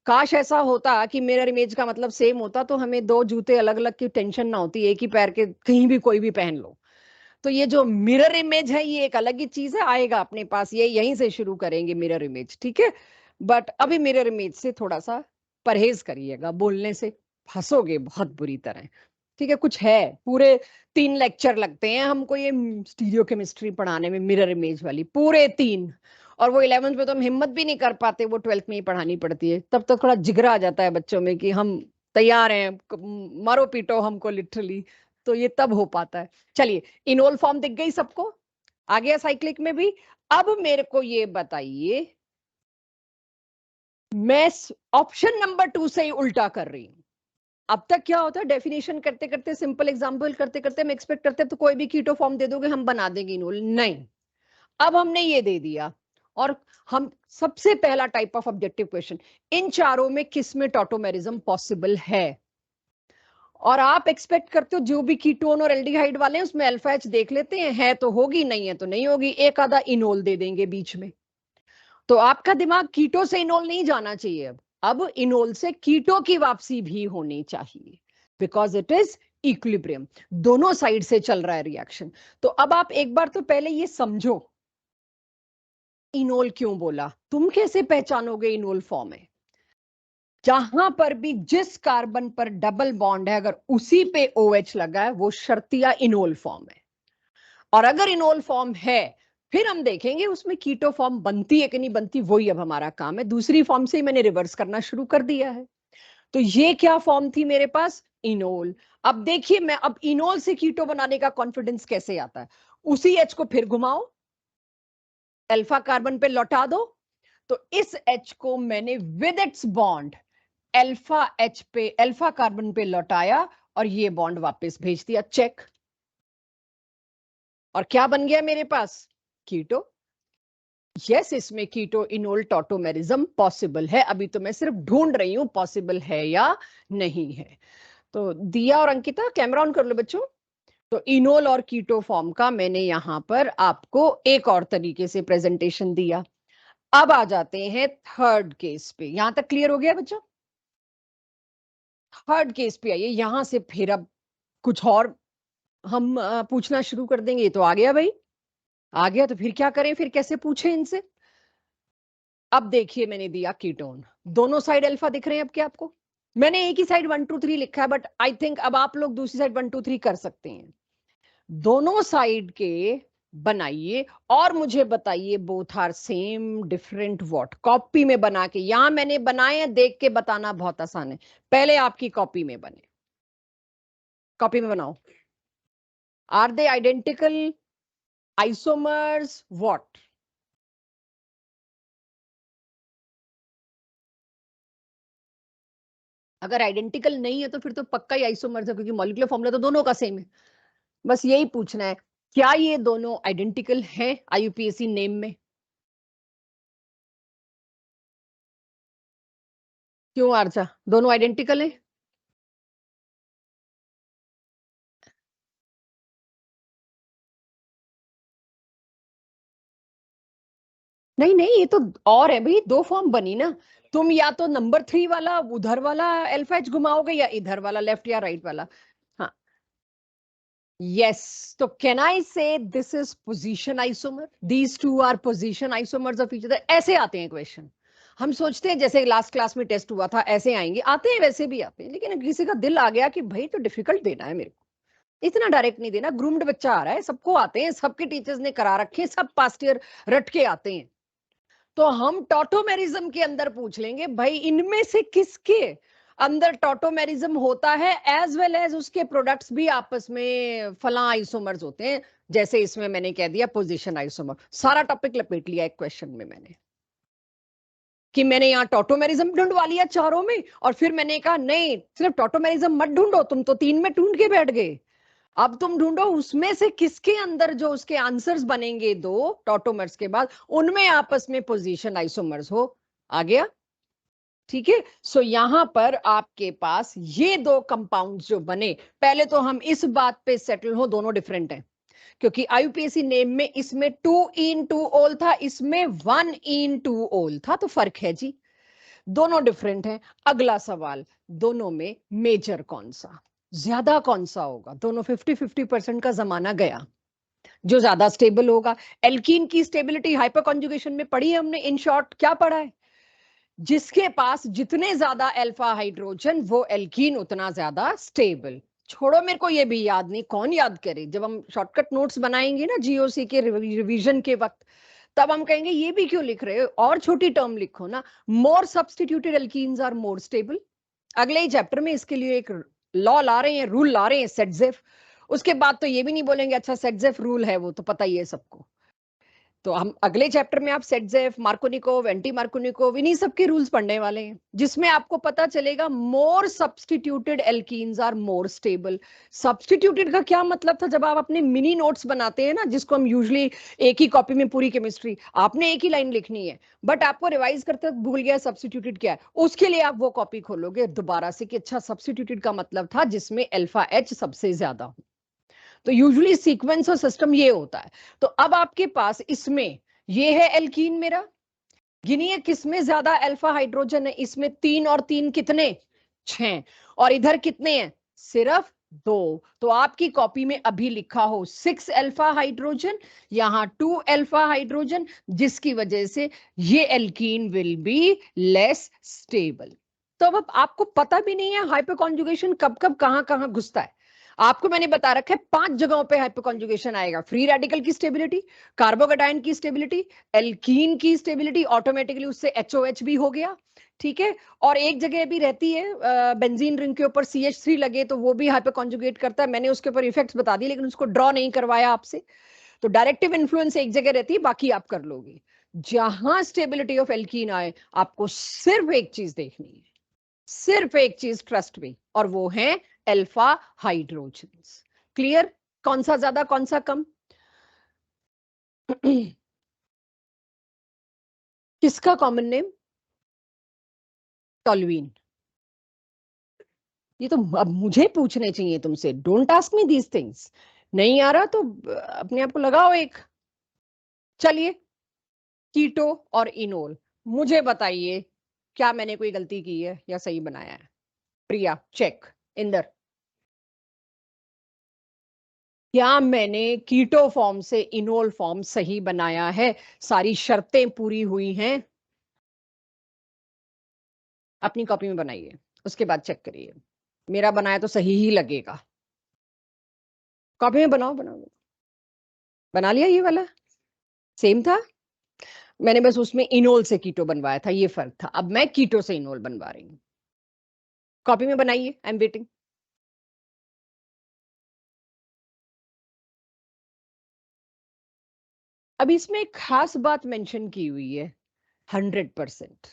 काश ऐसा होता कि मिरर इमेज का मतलब सेम होता, तो हमें 2 जूते अलग अलग की टेंशन ना होती, एक ही पैर के कहीं भी कोई भी पहन लो। तो ये जो मिरर इमेज है ये एक अलग ही चीज है, आएगा अपने पास, ये यहीं से शुरू करेंगे मिरर इमेज, ठीक है? बट अभी मिरर इमेज से थोड़ा सा परहेज करिएगा बोलने से, फंसोगे बहुत बुरी तरह, ठीक है, कुछ है, पूरे 3 लेक्चर लगते हैं हमको ये स्टीरियो केमिस्ट्री पढ़ाने में, मिरर इमेज वाली, पूरे 3। और वो 11th में तो हम हिम्मत भी नहीं कर पाते, वो 12th में ही पढ़ानी पड़ती है। तब तो थोड़ा जिगरा आ जाता है बच्चों में कि हम तैयार हैं, मारो पीटो हमको लिटरली, तो ये तब हो पाता है। चलिए, इनोल फॉर्म दिख गई सबको, आ गया साइक्लिक में भी। अब मेरे को ये बताइए, मैं ऑप्शन नंबर 2 से ही उल्टा कर रही हूं। अब तक क्या होता है, डेफिनेशन करते करते, सिंपल एग्जांपल करते करते हम एक्सपेक्ट करते हैं तो कोई भी कीटो फॉर्म दे दोगे हम बना देंगे इनोल, नहीं। अब हमने ये दे दिया, और हम सबसे पहला टाइप ऑफ ऑब्जेक्टिव क्वेश्चन, इन चारों में किस में टॉटोमेरिज्म पॉसिबल है? और आप एक्सपेक्ट करते हो जो भी कीटोन और एल्डिहाइड वाले हैं उसमें अल्फा एच देख लेते हैं, है तो होगी, नहीं है तो नहीं होगी, एक आधा इनोल दे देंगे बीच में। तो आपका दिमाग कीटो से इनोल नहीं जाना चाहिए, अब इनोल से कीटो की वापसी भी होनी चाहिए, बिकॉज इट इज इक्विलिब्रियम, दोनों साइड से चल रहा है रिएक्शन। तो अब आप एक बार तो पहले ये समझो, इनोल क्यों बोला, तुम कैसे पहचानोगे इनोल फॉर्म है? जहां पर भी जिस कार्बन पर डबल बॉन्ड है, अगर उसी पे OH लगा है, वो शर्तिया इनोल फॉर्म है। और अगर इनोल फॉर्म है, फिर हम देखेंगे उसमें कीटो फॉर्म बनती है कि नहीं बनती, वही अब हमारा काम है। दूसरी फॉर्म से ही मैंने रिवर्स करना शुरू कर दिया है। तो ये क्या फॉर्म थी मेरे पास, इनोल। अब देखिए, मैं अब इनोल से कीटो बनाने का कॉन्फिडेंस कैसे आता है, उसी H को फिर घुमाओ, अल्फा कार्बन पे लौटा दो, तो इस H को मैंने with its bond alpha H पे, अल्फा कार्बन पे लौटाया, और ये बॉन्ड वापस भेज दिया, चेक। और क्या बन गया मेरे पास, कीटो। यस, इसमें कीटो इनोल टॉटोमेरिज्म पॉसिबल है, अभी तो मैं सिर्फ ढूंढ रही हूं पॉसिबल है या नहीं है। तो दिया और अंकिता कैमरा ऑन कर लो बच्चों। तो इनोल और कीटो फॉर्म का मैंने यहां पर आपको एक और तरीके से प्रेजेंटेशन दिया। अब आ जाते हैं थर्ड केस पे, यहां तक क्लियर हो गया बच्चों? थर्ड केस पे आइए, यहां से फिर अब कुछ और हम पूछना शुरू कर देंगे। ये तो आ गया भाई, आ गया, तो फिर क्या करें, फिर कैसे पूछें इनसे? अब देखिए, मैंने दिया कीटोन, दोनों साइड अल्फा दिख रहे हैं अब क्या आपको? मैंने एक ही साइड 1 2 3 लिखा है, बट आई थिंक अब आप लोग दूसरी साइड 1 2 3 कर सकते हैं। दोनों साइड के बनाइए और मुझे बताइए, both are same different what. Copy में बना के, यहां मैंने बनाए हैं, देख के बताना बहुत आसान है, पहले आपकी कॉपी में बने, कॉपी में बनाओ। Are they identical isomers what? अगर आइडेंटिकल नहीं है तो फिर तो पक्का ही आइसोमर्स है, क्योंकि मॉलिक्यूलर फॉर्मूला तो दोनों का सेम है। बस यही पूछना है, क्या ये दोनों आइडेंटिकल हैं IUPAC नेम में? क्यों आर्चा, दोनों आइडेंटिकल है? नहीं नहीं, ये तो और है भाई, दो फॉर्म बनी ना। तुम या तो नंबर 3 वाला उधर वाला अल्फा एच घुमाओगे, या इधर वाला लेफ्ट या राइट वाला। हाँ, यस, तो can I say this is position isomer, these two are position isomers of each other, ऐसे आते हैं क्वेश्चन। हम सोचते हैं जैसे लास्ट क्लास में टेस्ट हुआ था ऐसे आएंगे, आते हैं, वैसे भी आते हैं, लेकिन किसी का दिल आ गया कि भाई तो डिफिकल्ट देना है मेरे को, इतना डायरेक्ट नहीं देना, ग्रूम्ड बच्चा आ रहा है, सबको आते हैं, सबके टीचर्स ने करा रखे हैं, सब पास्ट ईयर रट के आते हैं। तो हम टॉटोमेरिज्म के अंदर पूछ लेंगे, भाई इनमें से किसके अंदर टॉटोमेरिज्म होता है, एज वेल एज उसके प्रोडक्ट्स भी आपस में फला आइसोमर्स होते हैं। जैसे इसमें मैंने कह दिया पोजीशन आइसोमर, सारा टॉपिक लपेट लिया एक क्वेश्चन में मैंने, कि मैंने यहाँ टॉटोमेरिज्म ढूंढवा लिया चारों में, और फिर मैंने कहा नहीं, सिर्फ टॉटोमेरिज्म मत ढूंढो, तुम तो 3 में ढूंढ के बैठ गए, अब तुम ढूंढो उसमें से किसके अंदर जो उसके आंसर्स बनेंगे दो टॉटोमर्स के बाद, उनमें आपस में पोजीशन आइसोमर्स हो। आ गया? ठीक है, सो यहां पर आपके पास ये दो कंपाउंड्स जो बने, पहले तो हम इस बात पे सेटल हो, दोनों डिफरेंट हैं, क्योंकि IUPAC नेम में इसमें 2 ol था, इसमें 1 था, तो फर्क है जी, दोनों डिफरेंट हैं। अगला सवाल, दोनों में मेजर कौन सा, ज्यादा कौन सा होगा? दोनों 50-50% का जमाना गया, जो ज्यादा स्टेबल होगा। एल्कीन की स्टेबिलिटी हाइपर कॉन्जुगेशन में पढ़ी है हमने, इन शॉर्ट क्या पढ़ा है, जिसके पास जितने ज्यादा अल्फा हाइड्रोजन वो एल्कीन उतना ज्यादा स्टेबल। छोड़ो, मेरे को ये भी याद नहीं, कौन याद करे? जब हम शॉर्टकट नोट्स बनाएंगे ना जीओसी के रिवीजन के वक्त, तब हम कहेंगे ये भी क्यों लिख रहे हो, और छोटी टर्म लिखो ना। More substituted alkenes are more stable. अगले ही चैप्टर में इसके लिए एक लॉ ला रहे हैं, रूल ला रहे हैं, सेटजेफ। उसके बाद तो ये भी नहीं बोलेंगे अच्छा सेटजेफ रूल है, वो तो पता ही है सबको। तो हम अगले चैप्टर में आप सेटजेफ, मार्कोनिकोव, एंटी मार्कोनिकोव, इन्हीं सब के रूल्स पढ़ने वाले हैं, जिसमें आपको पता चलेगा more substituted alkenes are more stable. Substituted का क्या मतलब था? जब आप अपने मिनी नोट्स बनाते हैं ना, जिसको हम यूजुअली एक ही कॉपी में पूरी केमिस्ट्री, आपने एक ही लाइन लिखनी है, बट आपको रिवाइज करते वक्त भूल गया सब्स्टिट्यूटेड क्या है, उसके लिए आप वो कॉपी खोलोगे दोबारा से कि अच्छा सब्स्टिट्यूटेड का मतलब था जिसमें अल्फा एच सबसे ज्यादा हो। तो यूजुअली सीक्वेंस और सिस्टम ये होता है। तो अब आपके पास इसमें ये है एल्कीन मेरा, गिनिए किसमें ज्यादा अल्फा हाइड्रोजन है? इसमें 3 और 3 कितने? 6। और इधर कितने हैं? सिर्फ 2। तो आपकी कॉपी में अभी लिखा हो 6 अल्फा हाइड्रोजन, यहां 2 अल्फा हाइड्रोजन, जिसकी वजह से ये alkene will be less stable. तो अब आपको पता भी नहीं है हाइपर कॉन्जुगेशन कब कब कहां कहां घुसता है। आपको मैंने बता रखा है 5 जगहों पे हाइपर कॉन्जुगेशन आएगा। फ्री रेडिकल की स्टेबिलिटी, कार्बोकेटाइन की स्टेबिलिटी, एल्कीन की स्टेबिलिटी, ऑटोमेटिकली उससे एचओएच भी हो गया, ठीक है। और एक जगह भी रहती है बेंजीन रिंग के ऊपर CH3 लगे तो वो भी हाइपर कॉन्जुगेट करता है। मैंने उसके ऊपर इफेक्ट्स बता दिए लेकिन उसको ड्रॉ नहीं करवाया आपसे। तो डायरेक्टिव इन्फ्लुएंस एक जगह रहती है, बाकी आप कर लोगे। जहां स्टेबिलिटी ऑफ एल्कीन आए, आपको सिर्फ एक चीज देखनी है, सिर्फ एक चीज, ट्रस्ट में, और वो है अल्फा हाइड्रोजन्स। क्लियर? कौन सा ज्यादा कौन सा कम? किसका कॉमन नेम? टॉलुइन। ये तो अब मुझे पूछने चाहिए तुमसे, don't ask me these things. नहीं आ रहा तो अपने आप को लगाओ एक। चलिए, कीटो और इनोल, मुझे बताइए क्या मैंने कोई गलती की है या सही बनाया है? प्रिया चेक। इंदर, क्या मैंने कीटो फॉर्म से इनोल फॉर्म सही बनाया है? सारी शर्तें पूरी हुई हैं? अपनी कॉपी में बनाइए, उसके बाद चेक करिए। मेरा बनाया तो सही ही लगेगा। कॉपी में बनाओ बनाओ। बना लिया ये वाला? सेम था। मैंने बस उसमें इनोल से कीटो बनवाया था, ये फर्क था। अब मैं कीटो से इनोल बनवा रही हूँ। कॉपी में बनाइए, आई एम वेटिंग। अब इसमें एक खास बात मेंशन की हुई है, 100%।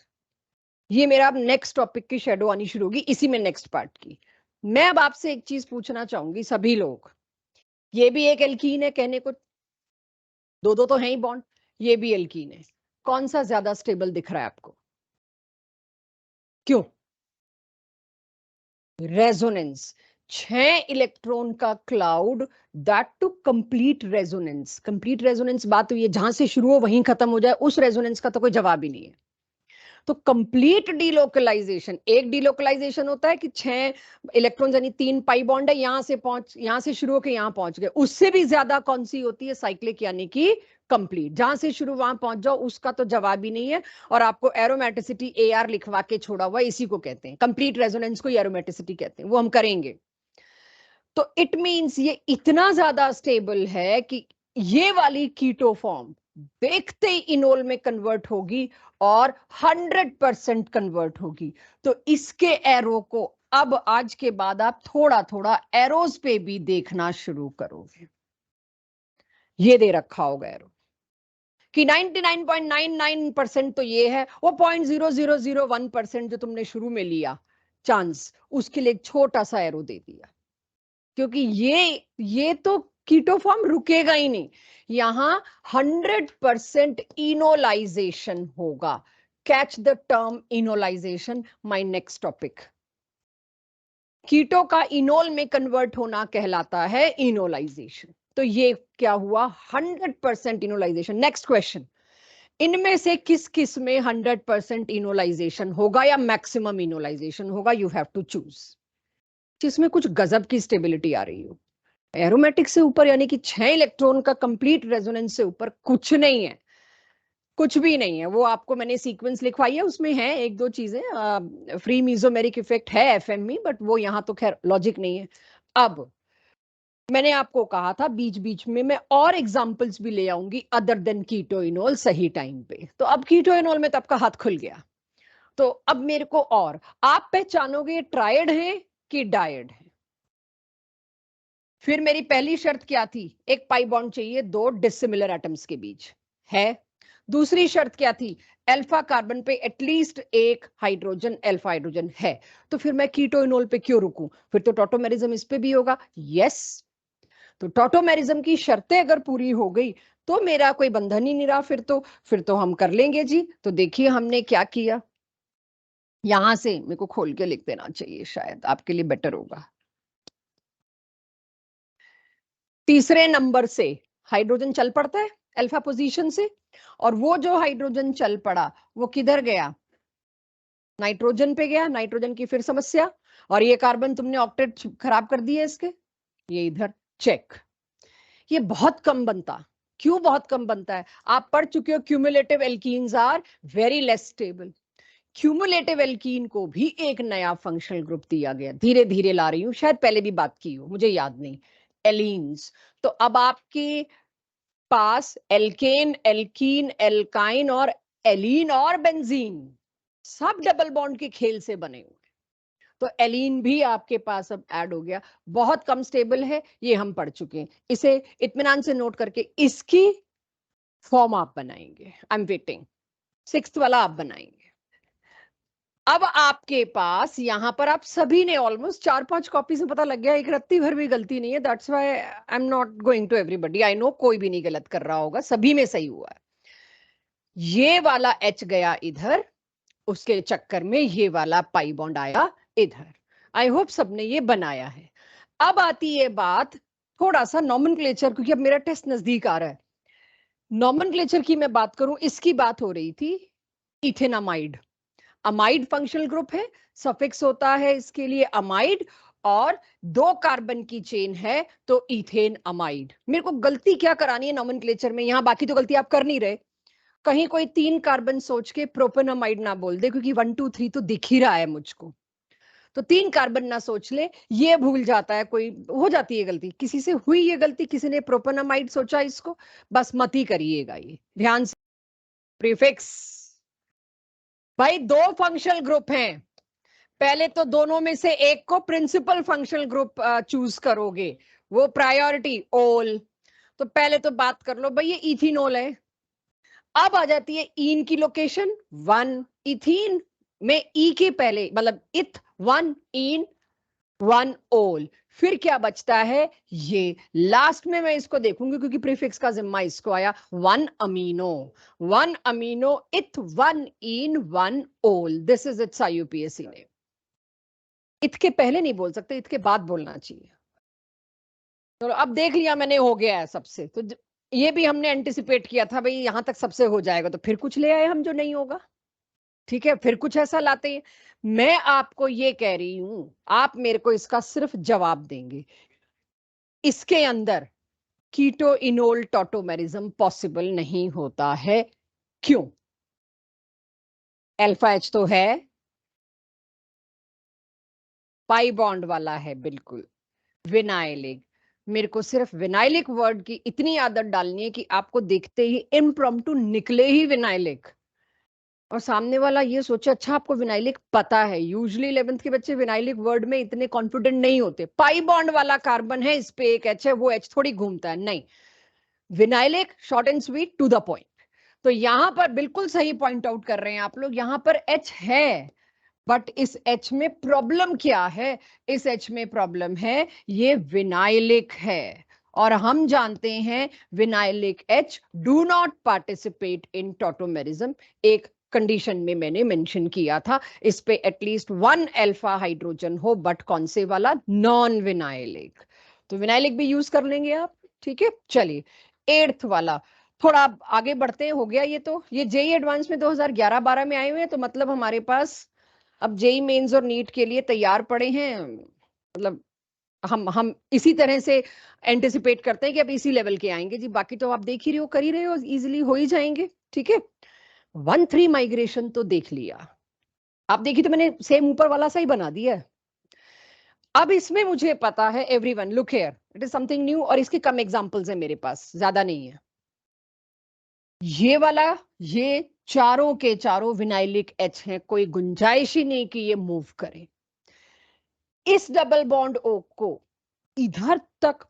ये मेरा अब नेक्स्ट टॉपिक की शेडो आनी शुरू होगी इसी में, नेक्स्ट पार्ट की। मैं अब आपसे एक चीज पूछना चाहूंगी, सभी लोग, ये भी एक एल्कीन है कहने को, दो दो तो है ही बॉन्ड, ये भी एल्कीन है, कौन सा ज्यादा स्टेबल दिख रहा है आपको? क्यों? रेजोनेंस। 6 इलेक्ट्रॉन का cloud, that to complete resonance. Complete resonance बात हुई है, जहां से शुरू हो वहीं खत्म हो जाए, उस रेजोनेंस का तो कोई जवाब ही नहीं है। तो कंप्लीट डीलोकलाइजेशन, एक डीलोकलाइजेशन होता है कि 6 इलेक्ट्रॉन यानी 3 पाई बॉन्ड है, यहां से शुरू होकर यहां पहुंच गए। उससे भी ज्यादा कौन सी होती है? साइक्लिक, यानी कि कंप्लीट। जहां से शुरू वहां पहुंच जाओ, उसका तो जवाब ही नहीं है। और आपको एरोमेटिसिटी AR लिखवा के छोड़ा हुआ, इसी को कहते हैं कंप्लीट रेजोनेंस को, एरोमेटिसिटी कहते हैं, वो हम करेंगे। तो इट मींस ये इतना ज्यादा स्टेबल है कि ये वाली कीटो फॉर्म देखते ही इनोल में कन्वर्ट होगी और 100% कन्वर्ट होगी। तो इसके एरो को अब आज के बाद आप थोड़ा थोड़ा एरोज पे भी देखना शुरू करोगे। ये दे रखा होगा एरो कि 99.99% तो ये है, वो 0.0001% जो तुमने शुरू में लिया चांस, उसके लिए एक छोटा सा एरो दे दिया। क्योंकि ये तो कीटो फॉर्म रुकेगा ही नहीं, यहां 100% इनोलाइजेशन होगा। Catch the term enolisation, my next topic. Keto का इनोल में कन्वर्ट होना कहलाता है इनोलाइजेशन। तो ये क्या हुआ? 100% इनोलाइजेशन। नेक्स्ट क्वेश्चन, इनमें से किस किस में 100% इनोलाइजेशन होगा या मैक्सिमम इनोलाइजेशन होगा? You have to choose. जिसमें कुछ गजब की स्टेबिलिटी आ रही हो, एरोमेटिक से ऊपर, यानी कि 6 इलेक्ट्रॉन का कंप्लीट रेजोनेंस से ऊपर कुछ नहीं है, कुछ भी नहीं है। वो आपको मैंने सीक्वेंस लिखवाई है, उसमें है एक दो चीजें, फ्री मीजोमेरिक इफेक्ट है FM में, बट वो यहाँ तो खैर लॉजिक नहीं है। अब मैंने आपको कहा था बीच बीच में मैं और एग्जांपल्स भी ले आऊंगी अदर देन कीटोइनोल सही टाइम पे। तो अब कीटोइनोल में तो आपका हाथ खुल गया। तो अब मेरे को और आप पहचानोगे ट्रायड है कि डायड है। फिर मेरी पहली शर्त क्या थी, एक पाई बॉन्ड चाहिए दो डिसिमिलर एटम्स के बीच, है। दूसरी शर्त क्या थी, अल्फा कार्बन पे एटलीस्ट एक हाइड्रोजन, अल्फा हाइड्रोजन है। तो फिर मैं कीटोइनोल पे क्यों रुकूं, फिर तो टॉटोमेरिज्म इस पे भी होगा। यस, तो टॉटोमेरिज्म की शर्तें अगर पूरी हो गई तो मेरा कोई बंधन ही नहीं रहा, फिर तो हम कर लेंगे जी। तो देखिए हमने क्या किया, यहां से मेरे को खोल के लिख देना चाहिए, शायद आपके लिए बेटर होगा। तीसरे नंबर से हाइड्रोजन चल पड़ता है अल्फा पोजीशन से, और वो जो हाइड्रोजन चल पड़ा वो किधर गया, नाइट्रोजन पे गया। नाइट्रोजन की फिर समस्या, और ये कार्बन तुमने ऑक्टेट खराब कर दिए इसके, ये इधर चेक। ये बहुत कम बनता, क्यों बहुत कम बनता है, आप पढ़ चुके हो cumulative alkenes are very less stable. Cumulative alkene को भी एक नया फंक्शनल ग्रुप दिया गया, धीरे धीरे ला रही हूं, शायद पहले भी बात की हो, मुझे याद नहीं, एलीन्स। तो अब आपके पास एल्केन, एल्कीन, एल्काइन और एलीन और बेंजीन सब डबल बॉन्ड के खेल से बने हुए। तो एलीन भी आपके पास अब ऐड हो गया, बहुत कम स्टेबल है, ये हम पढ़ चुके हैं। इसे इत्मीनान से नोट करके इसकी फॉर्म आप बनाएंगे, आई एम वेटिंग, सिक्स्थ वाला आप बनाएंगे। अब आपके पास यहां पर आप सभी ने ऑलमोस्ट 4-5 कॉपी से पता लग गया, एक रत्ती भर भी गलती नहीं है, that's why I am not going to everybody, I know कोई भी नहीं गलत कर रहा होगा, सभी में सही हुआ है। ये वाला एच गया इधर, उसके चक्कर में ये वाला पाई बॉन्ड आया इधर। आई होप सबने ये बनाया है। अब आती है बात थोड़ा सा नॉमेनक्लेचर, क्योंकि अब मेरा टेस्ट नजदीक आ रहा है। नॉमेनक्लेचर की मैं बात करूं, इसकी बात हो रही थी, इथेनामाइड। अमाइड फंक्शनल ग्रुप है, सफिक्स होता है इसके लिए अमाइड, और 2 कार्बन की चेन है तो इथेन अमाइड। मेरे को गलती क्या करानी है नॉमेनक्लेचर में, यहां बाकी तो गलती आप कर नहीं रहे, कहीं कोई 3 कार्बन सोच के प्रोपेनामाइड ना बोल दे, क्योंकि 1 2 3 तो दिख ही रहा है मुझको, तो 3 कार्बन ना सोच ले, ये भूल जाता है कोई, हो जाती है गलती, किसी से हुई ये गलती, किसी ने प्रोपेनामाइड सोचा इसको, बस मत ही करिएगा ये ध्यान से। प्रीफिक्स भाई 2 फंक्शनल ग्रुप हैं, पहले तो दोनों में से एक को प्रिंसिपल फंक्शनल ग्रुप चूज करोगे, वो प्रायोरिटी ओल। तो पहले तो बात कर लो भाई, ये इथेनॉल है। अब आ जाती है ईन की लोकेशन 1, इथीन में ई के पहले मतलब इथ 1 ईन 1 ओल, फिर क्या बचता है, ये लास्ट में मैं इसको देखूंगी क्योंकि प्रीफिक्स का जिम्मा इसको आया, 1 अमीनो, 1 अमीनो इथ 1 ईन 1 ओल, this is it's IUPAC name. इत के पहले नहीं बोल सकते, इत के बाद बोलना चाहिए। तो अब देख लिया मैंने, हो गया है सबसे, तो ये भी हमने एंटिसिपेट किया था भाई यहां तक सबसे हो जाएगा, तो फिर कुछ ले आए हम जो नहीं होगा, ठीक है, फिर कुछ ऐसा लाते हैं। मैं आपको ये कह रही हूं, आप मेरे को इसका सिर्फ जवाब देंगे, इसके अंदर कीटो इनोल टॉटोमेरिज्म पॉसिबल नहीं होता है, क्यों? अल्फा एच तो है, पाई बॉन्ड वाला है बिल्कुल, विनाइलिक। मेरे को सिर्फ विनाइलिक वर्ड की इतनी आदत डालनी है कि आपको देखते ही इम्प्रॉम्प्टू निकले ही विनाइलिक, और सामने वाला ये सोचे अच्छा आपको विनाइलिक पता है। यूजुअली 11th के बच्चे विनाइलिक वर्ड में इतने कॉन्फिडेंट नहीं होते, पाई बॉन्ड वाला कार्बन है, इस पे एक एच है, वो एच थोड़ी घूमता है, नहीं, vinylic short and sweet to the point. तो यहां पर बिल्कुल सही पॉइंट आउट कर रहे हैं आप लोग, यहां पर एच है, बट इस एच में प्रॉब्लम क्या है, इस एच में प्रॉब्लम है ये विनाइलिक है, और हम जानते हैं vinylic H do not participate in tautomerism. एक कंडीशन में मैंने मेंशन किया था, इस पे एटलीस्ट 1 अल्फा हाइड्रोजन हो, बट कौन से वाला, नॉन विनाइलिक। तो विनाइलिक भी यूज कर लेंगे आप, ठीक है। चलिए 8th वाला, थोड़ा आगे बढ़ते हैं, हो गया ये, तो ये जेई एडवांस में 2011-12 में आए हुए हैं, तो मतलब हमारे पास अब जेई मेंस और नीट के लिए तैयार पड़े हैं, मतलब हम इसी तरह से एंटिसिपेट करते हैं कि अब इसी लेवल के आएंगे जी, बाकी तो आप देख ही रहे हो, कर ही रहे हो, इजीली हो ही जाएंगे, ठीक है। 1-3 माइग्रेशन तो देख लिया, आप देखिए तो मैंने सेम ऊपर वाला सा ही बना दिया है। अब इसमें मुझे पता है, everyone look here, it is something new, और इसके कम एग्जांपल्स हैं मेरे पास, ज्यादा नहीं है। ये वाला, ये चारों के चारों विनाइलिक एच हैं, कोई गुंजाइश ही नहीं कि ये मूव करे। इस डबल बॉन्ड ओ को इधर तक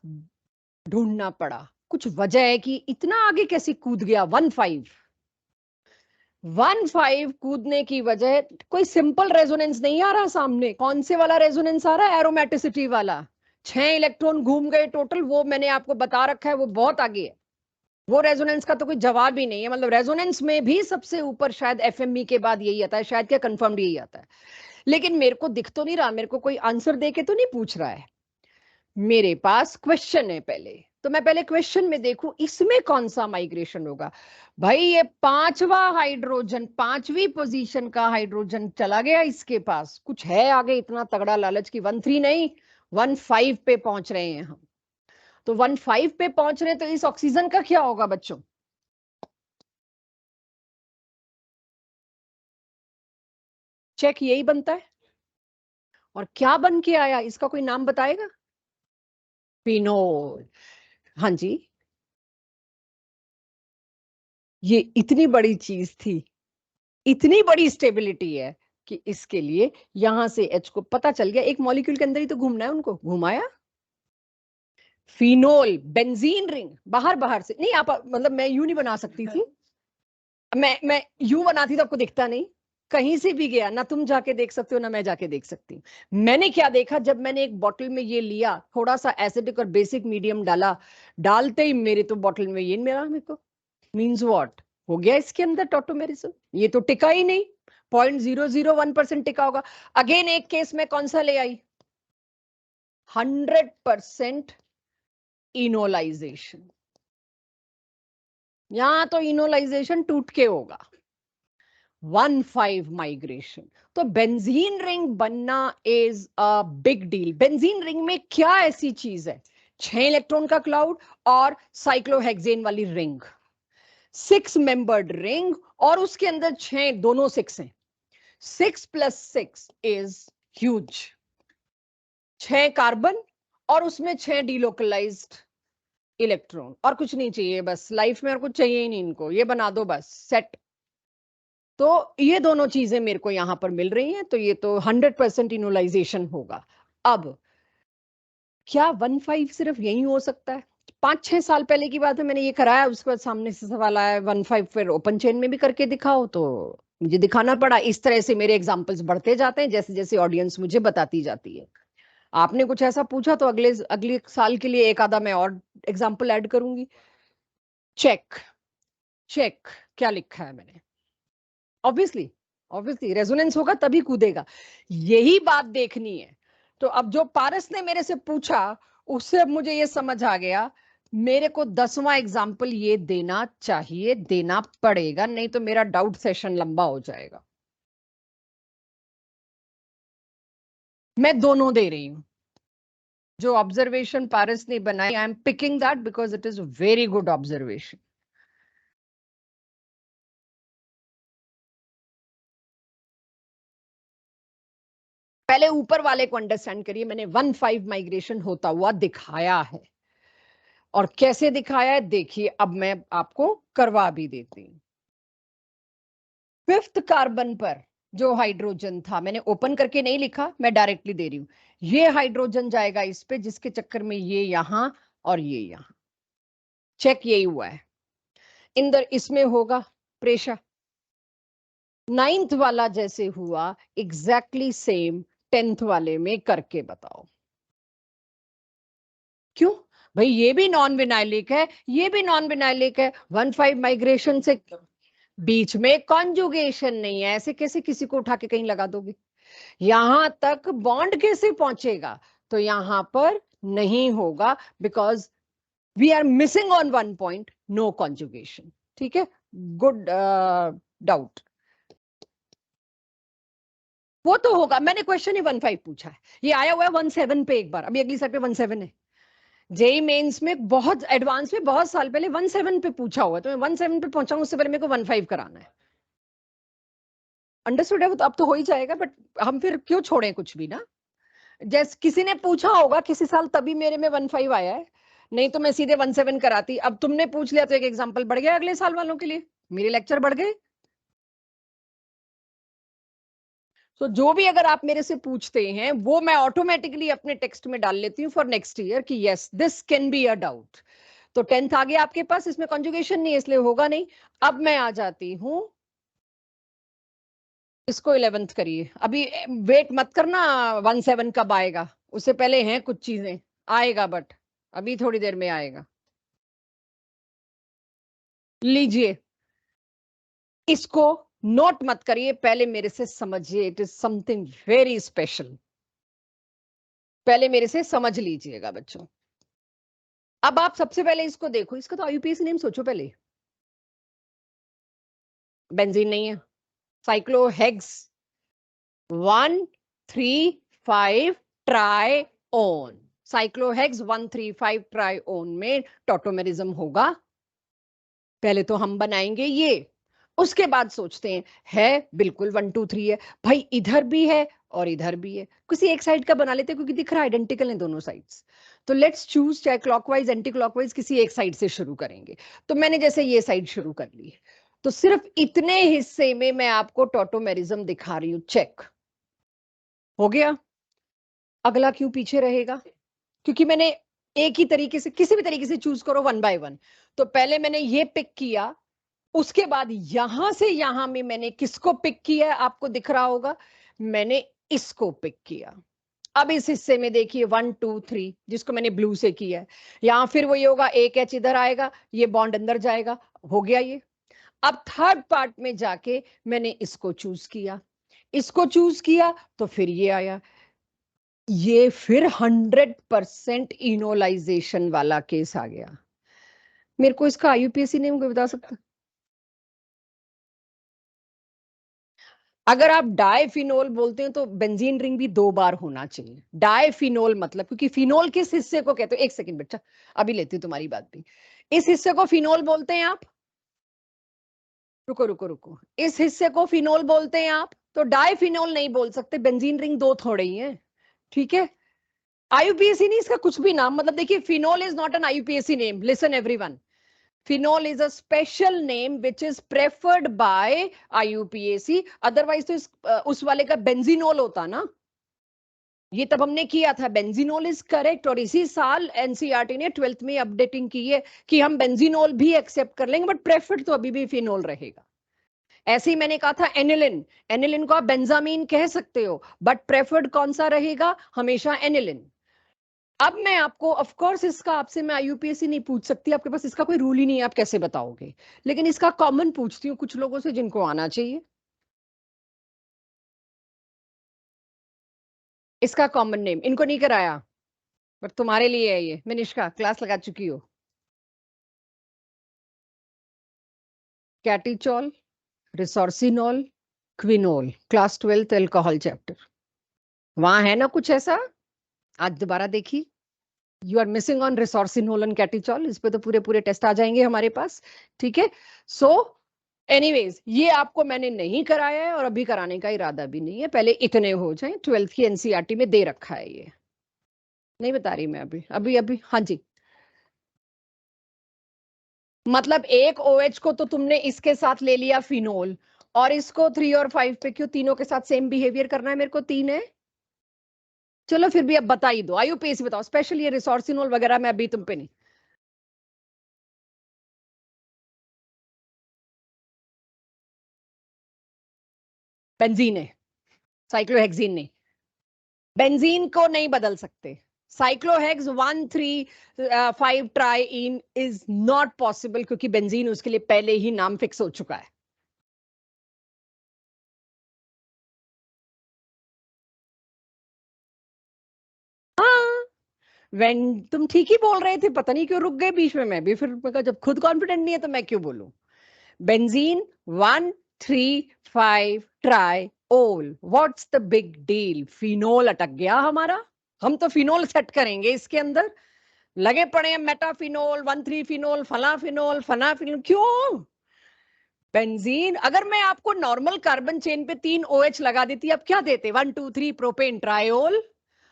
ढूंढना पड़ा, कुछ वजह है कि इतना आगे कैसे कूद गया। 1,5 कूदने की वजह, कोई सिंपल रेजोनेंस नहीं आ रहा सामने। कौन से वाला रेजोनेंस आ रहा है? एरोमेटिसिटी वाला। 6 इलेक्ट्रॉन घूम गए टोटल, वो मैंने आपको बता रखा है, वो बहुत आगे है। वो रेजोनेंस का तो कोई जवाब ही नहीं है। मतलब रेजोनेंस में भी सबसे ऊपर शायद एफएमई के बाद यही आता है, शायद क्या कंफर्म्ड यही आता है। लेकिन मेरे को दिख तो नहीं रहा, मेरे को कोई आंसर दे के तो नहीं पूछ रहा है। मेरे पास क्वेश्चन है पहले, तो मैं पहले क्वेश्चन में देखूं इसमें कौन सा माइग्रेशन होगा। भाई ये 5वां हाइड्रोजन, 5वीं पोजीशन का हाइड्रोजन चला गया इसके पास। कुछ है आगे इतना तगड़ा लालच की 1,3 नहीं 1,5 पे पहुंच रहे हैं हम। तो 1,5 पे पहुंच रहे हैं, तो इस ऑक्सीजन का क्या होगा बच्चों? चेक यही बनता है। और क्या बन के आया, इसका कोई नाम बताएगा? फिनोल। हाँ जी, ये इतनी बड़ी चीज थी, इतनी बड़ी स्टेबिलिटी है कि इसके लिए यहां से एच को पता चल गया, एक मॉलिक्यूल के अंदर ही तो घूमना है, उनको घुमाया। फिनोल, बेंजीन रिंग, बाहर बाहर से नहीं। आप मतलब मैं यूं नहीं बना सकती थी, मैं यूं बनाती तो आपको दिखता नहीं। कहीं से भी गया ना, तुम जाके देख सकते हो ना मैं जाके देख सकती हूँ। मैंने क्या देखा, जब मैंने एक बॉटल में ये लिया, थोड़ा सा एसिडिक और बेसिक मीडियम डाला, डालते ही मेरे तो बॉटल में ये मिला मेरे को। मीन्स व्हाट हो गया इसके अंदर टॉटोमेरिज्म, ये तो टिका ही नहीं। 0.001% टिका होगा। अगेन एक केस में कौन सा ले आई? 100% इनोलाइजेशन। यहां तो इनोलाइजेशन टूट के होगा। 1,5 माइग्रेशन। तो बेंजीन रिंग बनना is a big deal. Benzene ring में क्या ऐसी चीज है? 6 इलेक्ट्रॉन का क्लाउड और साइक्लोहेक्सेन वाली रिंग, 6 मेंबर्ड रिंग, और उसके अंदर 6, दोनों 6 हैं। 6 + 6 इज ह्यूज। 6 कार्बन और उसमें 6 डिलोकलाइज्ड इलेक्ट्रॉन, और कुछ नहीं चाहिए बस लाइफ में, और कुछ चाहिए ही नहीं इनको, ये बना दो बस सेट। तो ये दोनों चीजें मेरे को यहां पर मिल रही हैं, तो ये तो 100% इनोलाइजेशन होगा। अब क्या 1,5 सिर्फ यही हो सकता है? 5-6 साल पहले की बात है, मैंने ये कराया, उसके बाद सामने से सवाल आया 1,5 फिर ओपन चेन में भी करके दिखाओ, तो मुझे दिखाना पड़ा। इस तरह से मेरे एग्जाम्पल्स बढ़ते जाते हैं जैसे जैसे ऑडियंस मुझे बताती जाती है। आपने कुछ ऐसा पूछा तो अगले अगले साल के लिए एक आधा मैं और एग्जाम्पल ऐड करूंगी। चेक, चेक क्या लिखा है मैंने? ऑब्वियसली, ऑब्वियसली रेजोनेंस होगा तभी कूदेगा, यही बात देखनी है। तो अब जो पारस ने मेरे से पूछा, उससे अब मुझे ये समझ आ गया, मेरे को 10वां एग्जाम्पल ये देना चाहिए, देना पड़ेगा, नहीं तो मेरा डाउट सेशन लंबा हो जाएगा। मैं दोनों दे रही हूं। जो ऑब्जर्वेशन पारस ने बनाई, I am picking that because it is very good observation. पहले ऊपर वाले को अंडरस्टैंड करिए, मैंने 1,5 माइग्रेशन होता हुआ दिखाया है, और कैसे दिखाया है देखिए, अब मैं आपको करवा भी देती हूं। 5th कार्बन पर जो हाइड्रोजन था, मैंने ओपन करके नहीं लिखा, मैं डायरेक्टली दे रही हूं। ये हाइड्रोजन जाएगा इस पे, जिसके चक्कर में ये यहां और ये यहां। चेक यही हुआ है। इंदर इसमें होगा प्रेशर। 9th वाला जैसे हुआ, एग्जैक्टली सेम 10th वाले में करके बताओ। क्यों भाई? ये भी नॉन विनाइलिक है, ये भी नॉन विनाइलिक है। 1,5 माइग्रेशन से बीच में कॉन्जुगेशन नहीं है, ऐसे कैसे किसी को उठा के कहीं लगा दोगे? यहां तक बॉन्ड कैसे पहुंचेगा? तो यहां पर नहीं होगा, because we are missing on 1 point, no conjugation. ठीक है, गुड डाउट। वो तो होगा, मैंने क्वेश्चन ही 1,5 पूछा है, ये आया हुआ है 1,7 पे एक बार, अभी अगली साइड पे 1,7 है। जेई मेंस में बहुत एडवांस में बहुत साल पहले 1,7 पे पूछा हुआ, तो मैं 1,7 पे पहुंचा हूं, उससे पहले मेरे को 1,5 कराना है। अंडरस्टूड है, वो तो अब तो हो ही जाएगा, बट हम फिर क्यों छोड़ें कुछ भी ना। जैसे किसी ने पूछा होगा किसी साल, तभी मेरे में 1.5 आया है, नहीं तो मैं सीधे 1.7 कराती। अब तुमने पूछ लिया तो एक एग्जांपल बढ़ गया अगले साल वालों के लिए, मेरे लेक्चर बढ़ गए। तो जो भी अगर आप मेरे से पूछते हैं वो मैं ऑटोमेटिकली अपने टेक्स्ट में डाल लेती हूँ फॉर नेक्स्ट ईयर कि yes this can be a doubt. तो 10th आ गया आपके पास, इसमें कॉन्जुगेशन नहीं है इसलिए होगा नहीं। अब मैं आ जाती हूं, इसको 11th करिए। अभी वेट मत करना 1.7 कब आएगा, उससे पहले हैं कुछ चीजें, आएगा बट अभी थोड़ी देर में आएगा। लीजिए, इसको नोट मत करिए, पहले मेरे से समझिए, it is something very special. पहले मेरे से समझ लीजिएगा बच्चों। अब आप सबसे पहले इसको देखो, इसका तो आईयूपीएसी नेम सोचो पहले। बेंजीन नहीं है, साइक्लोहेक्स 135 ट्राइओन, साइक्लोहेक्स 135 ट्राइओन में टॉटोमेरिज्म होगा। पहले तो हम बनाएंगे ये, उसके बाद सोचते हैं, है बिल्कुल 1 2 3 है भाई, इधर भी है और इधर भी है, किसी एक साइड का बना लेते क्योंकि दिख रहा है आइडेंटिकल है दोनों साइड्स। तो लेट्स चूज, चाहे क्लॉकवाइज एंटी क्लॉकवाइज, किसी एक साइड से शुरू करेंगे। तो मैंने जैसे ये साइड शुरू कर ली, तो सिर्फ इतने हिस्से में मैं आपको टॉटोमेरिज्म दिखा रही हूं, चेक हो गया। अगला क्यों पीछे रहेगा, क्योंकि मैंने एक ही तरीके से, किसी भी तरीके से चूज करो 1 by 1। तो पहले मैंने ये पिक किया, उसके बाद यहां से यहां में मैंने किसको पिक किया है, आपको दिख रहा होगा, मैंने इसको पिक किया। अब इस हिस्से में देखिए 1 2 3, जिसको मैंने ब्लू से किया है, यहां फिर वो ये होगा, एक एच इधर आएगा, ये बॉन्ड अंदर जाएगा, हो गया ये। अब थर्ड पार्ट में जाके मैंने इसको चूज किया, इसको चूज किया तो फिर ये आया, ये फिर 100% इनोलाइजेशन वाला केस आ गया। मेरे को इसका आईयूपीएसी नेम कोई बता सकता? अगर आप डायफिनोल बोलते हैं तो बेंजीन रिंग भी 2 बार होना चाहिए। डायफिनोल मतलब, क्योंकि फिनोल किस हिस्से को कहते हो, एक सेकंड बच्चा, अभी लेती हूँ तुम्हारी बात भी। इस हिस्से को फिनोल बोलते हैं आप, रुको रुको रुको, इस हिस्से को फिनोल बोलते हैं आप, तो डायफिनोल नहीं बोल सकते, बेंजीन रिंग 2 थोड़े ही है, ठीक है। आईयूपीएसी नहीं, इसका कुछ भी नाम, मतलब देखिए, phenol is not an IUPAC name, listen everyone. Phenol is a special name which is preferred by IUPAC, otherwise तो उस वाले का बेंजीनोल होता ना, ये तब हमने किया था, बेंजीनोल इज करेक्ट। और इसी साल एनसीईआरटी ने 12th में अपडेटिंग की है कि हम बेंजीनोल भी एक्सेप्ट कर लेंगे, बट प्रेफर्ड तो अभी भी फिनोल रहेगा। ऐसे ही मैंने कहा था एनिलिन, एनिलिन को आप बेंजामीन कह सकते हो, बट प्रेफर्ड कौन सा रहेगा, हमेशा एनिलिन। अब मैं आपको, ऑफ कोर्स इसका आपसे मैं आईयूपीएसी नहीं पूछ सकती, आपके पास इसका कोई रूल ही नहीं है, आप कैसे बताओगे, लेकिन इसका कॉमन पूछती हूँ कुछ लोगों से जिनको आना चाहिए। इसका कॉमन नेम इनको नहीं कराया, बट तुम्हारे लिए है ये, मिनिष्का क्लास लगा चुकी हो। Catechol, resorcinol, quinol, class 12th alcohol chapter, वहां है ना कुछ ऐसा? आज दोबारा देखी, you are missing on resorcinol and catechol, इस पे तो पूरे पूरे टेस्ट आ जाएंगे हमारे पास, ठीक है। सो एनीवेज, ये आपको मैंने नहीं कराया है और अभी कराने का इरादा भी नहीं है, पहले इतने हो जाएं, 12th की एनसीईआरटी में दे रखा है ये, नहीं बता रही मैं अभी अभी अभी, हाँ जी। मतलब एक OH को तो तुमने इसके साथ ले लिया फिनोल, और इसको 3 और 5 पे क्यों, तीनों के साथ सेम बिहेवियर करना है, मेरे को 3 है। चलो फिर भी अब बता ही दो, आईयूपीएसी बताओ, स्पेशल ये रिसोर्सिनोल वगैरह मैं अभी तुम पे नहीं। बेंजीन है, साइक्लोहेक्सीन नहीं, बेंजीन को नहीं बदल सकते। Cyclohex 1 3 5 triene is not possible, क्योंकि बेंजीन उसके लिए पहले ही नाम फिक्स हो चुका है। हाँ, वेन तुम ठीक ही बोल रहे थे, पता नहीं क्यों रुक गए बीच में, मैं भी फिर मैं कहा, जब खुद कॉन्फिडेंट नहीं है तो मैं क्यों बोलूं। बेंजीन 1 3 5 ट्राई ओल, what's the big deal, phenol अटक गया हमारा, हम तो फिनोल सेट करेंगे इसके अंदर, लगे पड़े हैं मेटाफिनोल 1 3 फिनोल, फला फिनोल, क्यों? बेंजीन, अगर मैं आपको नॉर्मल कार्बन चेन पे 3 OH लगा देती, अब क्या देते, 1 2 3 प्रोपेन ट्रायोल।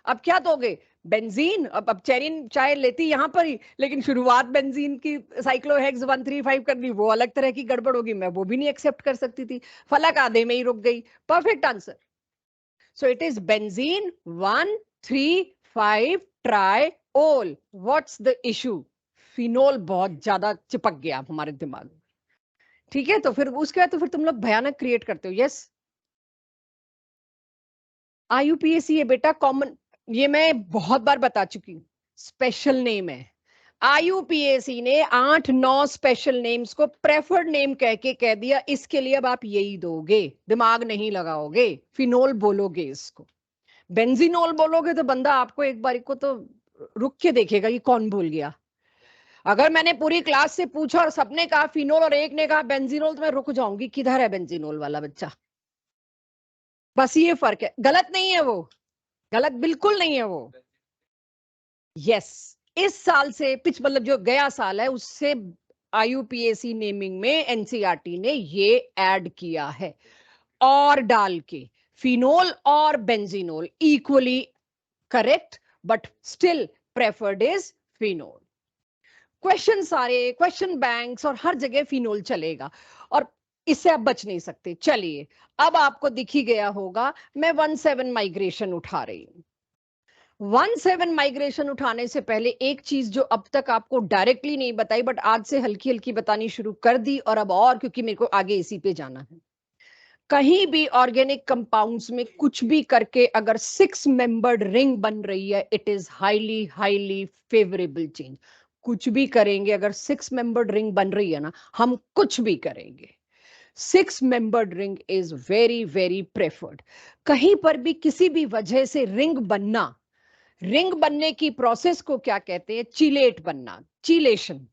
अब क्या दोगे? बेंजीन। अब चेरिन चाय लेती यहां पर ही, लेकिन शुरुआत बेंजीन की साइक्लोहेक्स 135 करनी, वो अलग तरह की गड़बड़ होगी, मैं वो भी नहीं एक्सेप्ट कर सकती थी। फलक आधे में ही रुक गई। Perfect answer. So it is benzene 135 triol. What's the issue? Phenol बहुत ज्यादा चिपक गया हमारे दिमाग में। ठीक है, तो फिर उसके बाद तो फिर तुम लोग भयानक क्रिएट करते हो। यस, आईयूपीएसी है बेटा, कॉमन, ये मैं बहुत बार बता चुकी हूँ, स्पेशल नेम है। आईयूपीएसी ने 8-9 स्पेशल नेम्स को प्रेफर्ड नेम कह के कह दिया, इसके लिए अब आप यही दोगे, दिमाग नहीं लगाओगे, फिनोल बोलोगे इसको। बेंजीनोल बोलोगे तो बंदा आपको एक बार को तो रुक के देखेगा कि कौन भूल गया। अगर मैंने पूरी क्लास से पूछा और सबने कहा फिनोल और एक ने कहा बेंजीनोल, तो मैं रुक जाऊंगी, किधर है बेंजीनोल वाला बच्चा। बस ये फर्क है, गलत नहीं है वो, गलत बिल्कुल नहीं है वो। यस, इस साल से मतलब जो गया साल है उससे आईयूपीएसी नेमिंग में एनसीईआरटी ने ये ऐड किया है, और डाल के फिनोल और benzenol equally correct, but still preferred is phenol. Question सारे, क्वेश्चन बैंक्स और हर जगह फिनोल चलेगा, और इससे आप बच नहीं सकते। चलिए, अब आपको दिख ही गया होगा मैं 1-7 माइग्रेशन उठा रही हूं। 1-7 माइग्रेशन उठाने से पहले एक चीज जो अब तक आपको डायरेक्टली नहीं बताई, बट आज से हल्की हल्की बतानी शुरू कर दी, और अब और, क्योंकि मेरे को आगे इसी पे जाना है। कहीं भी ऑर्गेनिक कंपाउंड्स में कुछ भी करके अगर 6 मेंबर्ड रिंग बन रही है, it is highly highly favourable change. कुछ भी करेंगे, अगर 6 मेंबर्ड रिंग बन रही है ना, हम कुछ भी करेंगे, 6 membered ring is very very preferred. कहीं पर भी किसी भी वजह से रिंग बनना, रिंग बनने की प्रोसेस को क्या कहते हैं? चिलेट बनना, चिलेशन।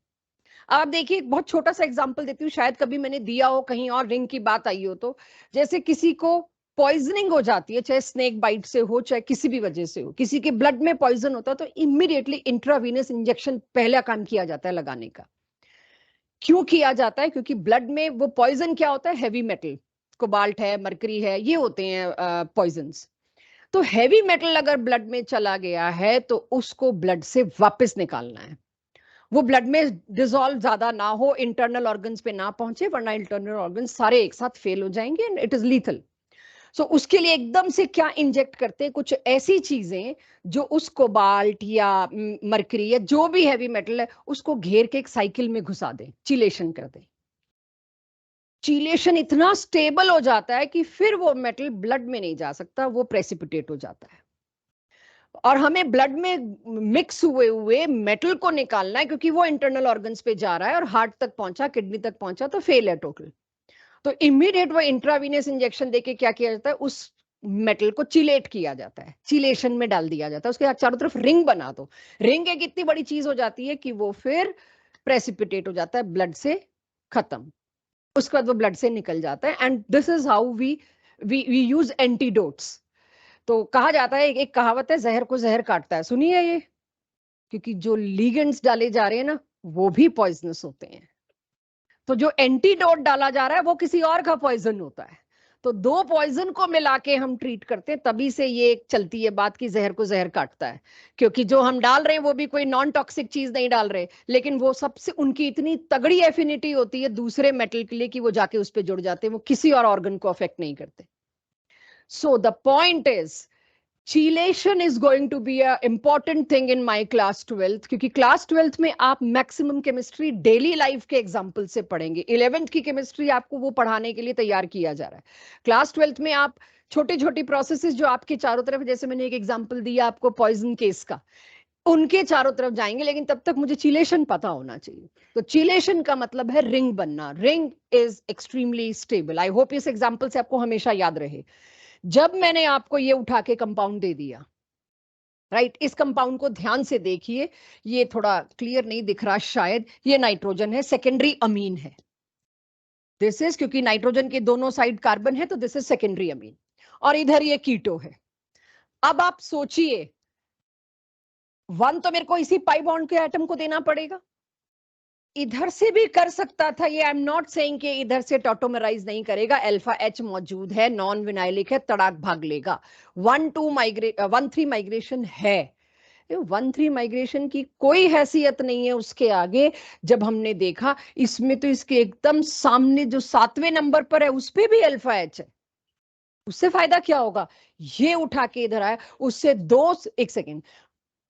आप देखिए, बहुत छोटा सा एग्जांपल देती हूँ, शायद कभी मैंने दिया हो कहीं और रिंग की बात आई हो तो। जैसे किसी को पॉइजनिंग हो जाती है, चाहे स्नेक बाइट से हो चाहे किसी भी वजह से हो, किसी के ब्लड में पॉइजन होता है, तो इमीडिएटली इंट्रावीनस इंजेक्शन पहला काम किया जाता है लगाने का। क्यों किया जाता है? क्योंकि ब्लड में वो पॉइजन क्या होता है? हैवी मेटल, कोबाल्ट है, मरकरी है, ये होते हैं पॉइजन्स। तो हैवी मेटल अगर ब्लड में चला गया है तो उसको ब्लड से वापस निकालना है। वो ब्लड में डिसॉल्व ज्यादा ना हो, इंटरनल ऑर्गन्स पे ना पहुंचे, वरना इंटरनल ऑर्गन्स सारे एक साथ फेल हो जाएंगे एंड इट इज लीथल। सो उसके लिए एकदम से क्या इंजेक्ट करते हैं? कुछ ऐसी चीजें जो उस कोबाल्ट या मरकरी या जो भी हैवी मेटल है उसको घेर के एक साइकिल में घुसा दें, चिलेशन कर दें। चिलेशन इतना स्टेबल हो जाता है कि फिर वो मेटल ब्लड में नहीं जा सकता, वो प्रेसिपिटेट हो जाता है। और हमें ब्लड में मिक्स हुए हुए मेटल को निकालना है, क्योंकि वो इंटरनल ऑर्गन्स पे जा रहा है और हार्ट तक पहुंचा, किडनी तक पहुंचा तो फेल है टोटल। तो इमीडिएट वो इंट्रावीनस इंजेक्शन देके क्या किया जाता है? उस मेटल को चिलेट किया जाता है, चिलेशन में डाल दिया जाता है, उसके चारों तरफ रिंग बना दो। रिंग एक इतनी बड़ी चीज हो जाती है कि वो फिर प्रेसिपिटेट हो जाता है, ब्लड से खत्म, उसके बाद वो ब्लड से निकल जाता है। And this is how we use antidotes. तो कहा जाता है, एक कहावत है, जहर को जहर काटता है, सुनी है ये? क्योंकि जो लीगेंड्स डाले जा रहे हैं ना, वो भी पॉइजनस होते हैं। तो जो एंटीडोट डाला जा रहा है वो किसी और का पॉइजन होता है। तो दो पॉइजन को मिला के हम ट्रीट करते हैं, तभी से ये चलती है बात की जहर को जहर काटता है। क्योंकि जो हम डाल रहे हैं वो भी कोई नॉन टॉक्सिक चीज नहीं डाल रहे, लेकिन वो सबसे उनकी इतनी तगड़ी एफिनिटी होती है दूसरे मेटल के लिए कि वो जाके उस पर जुड़ जाते हैं, वो किसी और ऑर्गन को अफेक्ट नहीं करते। So the point is, chelation is going to be a important thing in my class 12th, क्योंकि क्लास 12th में आप मैक्सिमम केमिस्ट्री डेली लाइफ के एग्जाम्पल से पढ़ेंगे। 11th की केमिस्ट्री आपको वो पढ़ाने के लिए तैयार किया जा रहा है। क्लास 12th में आप छोटी छोटी प्रोसेसेस जो आपके चारों तरफ, जैसे मैंने एक एग्जाम्पल दिया आपको पॉइजन केस का, उनके चारों तरफ जाएंगे, लेकिन तब तक मुझे चिलेशन पता होना चाहिए। तो चिलेशन का मतलब है रिंग बनना। Ring is extremely stable. I hope इस एग्जाम्पल से आपको हमेशा याद रहे। जब मैंने आपको ये उठा के कंपाउंड दे दिया, राइट, इस कंपाउंड को ध्यान से देखिए, ये थोड़ा क्लियर नहीं दिख रहा शायद, ये नाइट्रोजन है, सेकेंडरी अमीन है। दिस इज, क्योंकि नाइट्रोजन के दोनों साइड कार्बन है तो दिस इज सेकेंडरी अमीन, और इधर ये कीटो है। अब आप सोचिए, 1 तो मेरे को इसी पाई बॉन्ड के एटम को देना पड़ेगा, इधर से भी कर सकता था ये, आई एम नॉट सेइंग कि इधर से टॉटोमराइज नहीं करेगा, अल्फा एच मौजूद है, नॉन विनाइलिक है, तड़ाक भाग लेगा। 1-3 माइग्रेशन है, 1-3 माइग्रेशन की कोई हैसियत नहीं है उसके आगे। जब हमने देखा इसमें तो इसके एकदम सामने जो 7वें नंबर पर है उस पे भी अल्फा एच है, उससे फायदा क्या होगा? ये उठा के इधर आया, उससे एक सेकेंड,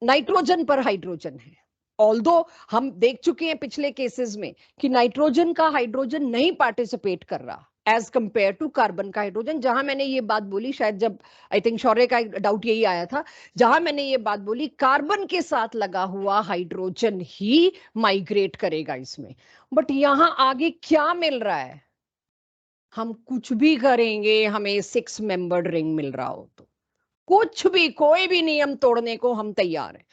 नाइट्रोजन पर हाइड्रोजन है। ऑल्दो हम देख चुके हैं पिछले केसेस में कि नाइट्रोजन का हाइड्रोजन नहीं पार्टिसिपेट कर रहा एज कंपेयर टू कार्बन का हाइड्रोजन। जहां मैंने ये बात बोली, शायद जब आई थिंक शौर्य का डाउट यही आया था, जहां मैंने ये बात बोली कार्बन के साथ लगा हुआ हाइड्रोजन ही माइग्रेट करेगा इसमें। बट यहां आगे क्या मिल रहा है? हम कुछ भी करेंगे, हमें 6 मेंबर्ड रिंग मिल रहा हो तो कुछ भी, कोई भी नियम तोड़ने को हम तैयार हैं,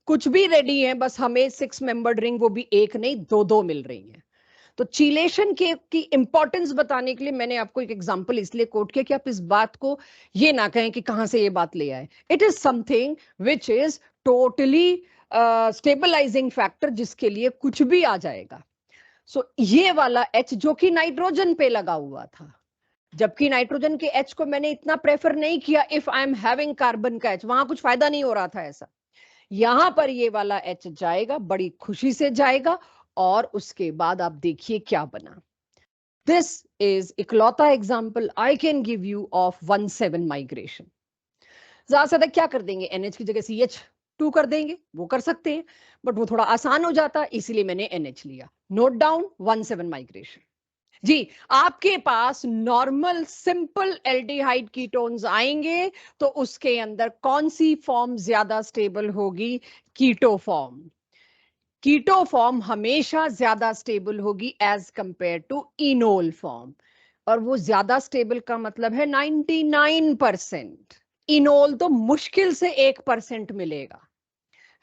कुछ भी रेडी है, बस हमें 6 मेंबर्ड रिंग, वो भी एक नहीं दो मिल रही है। तो चीलेशन के की इंपॉर्टेंस बताने के लिए मैंने आपको एक एग्जांपल इसलिए कोट किया कि आप इस बात को ये ना कहें कि कहां से ये बात ले आए। It is something which is totally stabilising factor, जिसके लिए कुछ भी आ जाएगा। सो ये वाला H जो कि नाइट्रोजन पे लगा हुआ था, जबकि नाइट्रोजन के H को मैंने इतना प्रेफर नहीं किया if I am having carbon का H, वहां कुछ फायदा नहीं हो रहा था ऐसा। यहां पर ये वाला H जाएगा, बड़ी खुशी से जाएगा, और उसके बाद आप देखिए क्या बना। दिस इज इकलौता example I can give you of 1-7 migration. ज्यादा से ज्यादा क्या कर देंगे, NH की जगह CH2 कर देंगे, वो कर सकते हैं, बट वो थोड़ा आसान हो जाता, इसीलिए मैंने NH लिया। Note down 1-7 migration. जी, आपके पास नॉर्मल सिंपल एल्डिहाइड कीटोन्स आएंगे तो उसके अंदर कौन सी फॉर्म ज्यादा स्टेबल होगी? कीटो फॉर्म। कीटो फॉर्म हमेशा ज्यादा स्टेबल होगी as compare to enol form, और वो ज्यादा स्टेबल का मतलब है 99%। इनोल तो मुश्किल से 1% मिलेगा,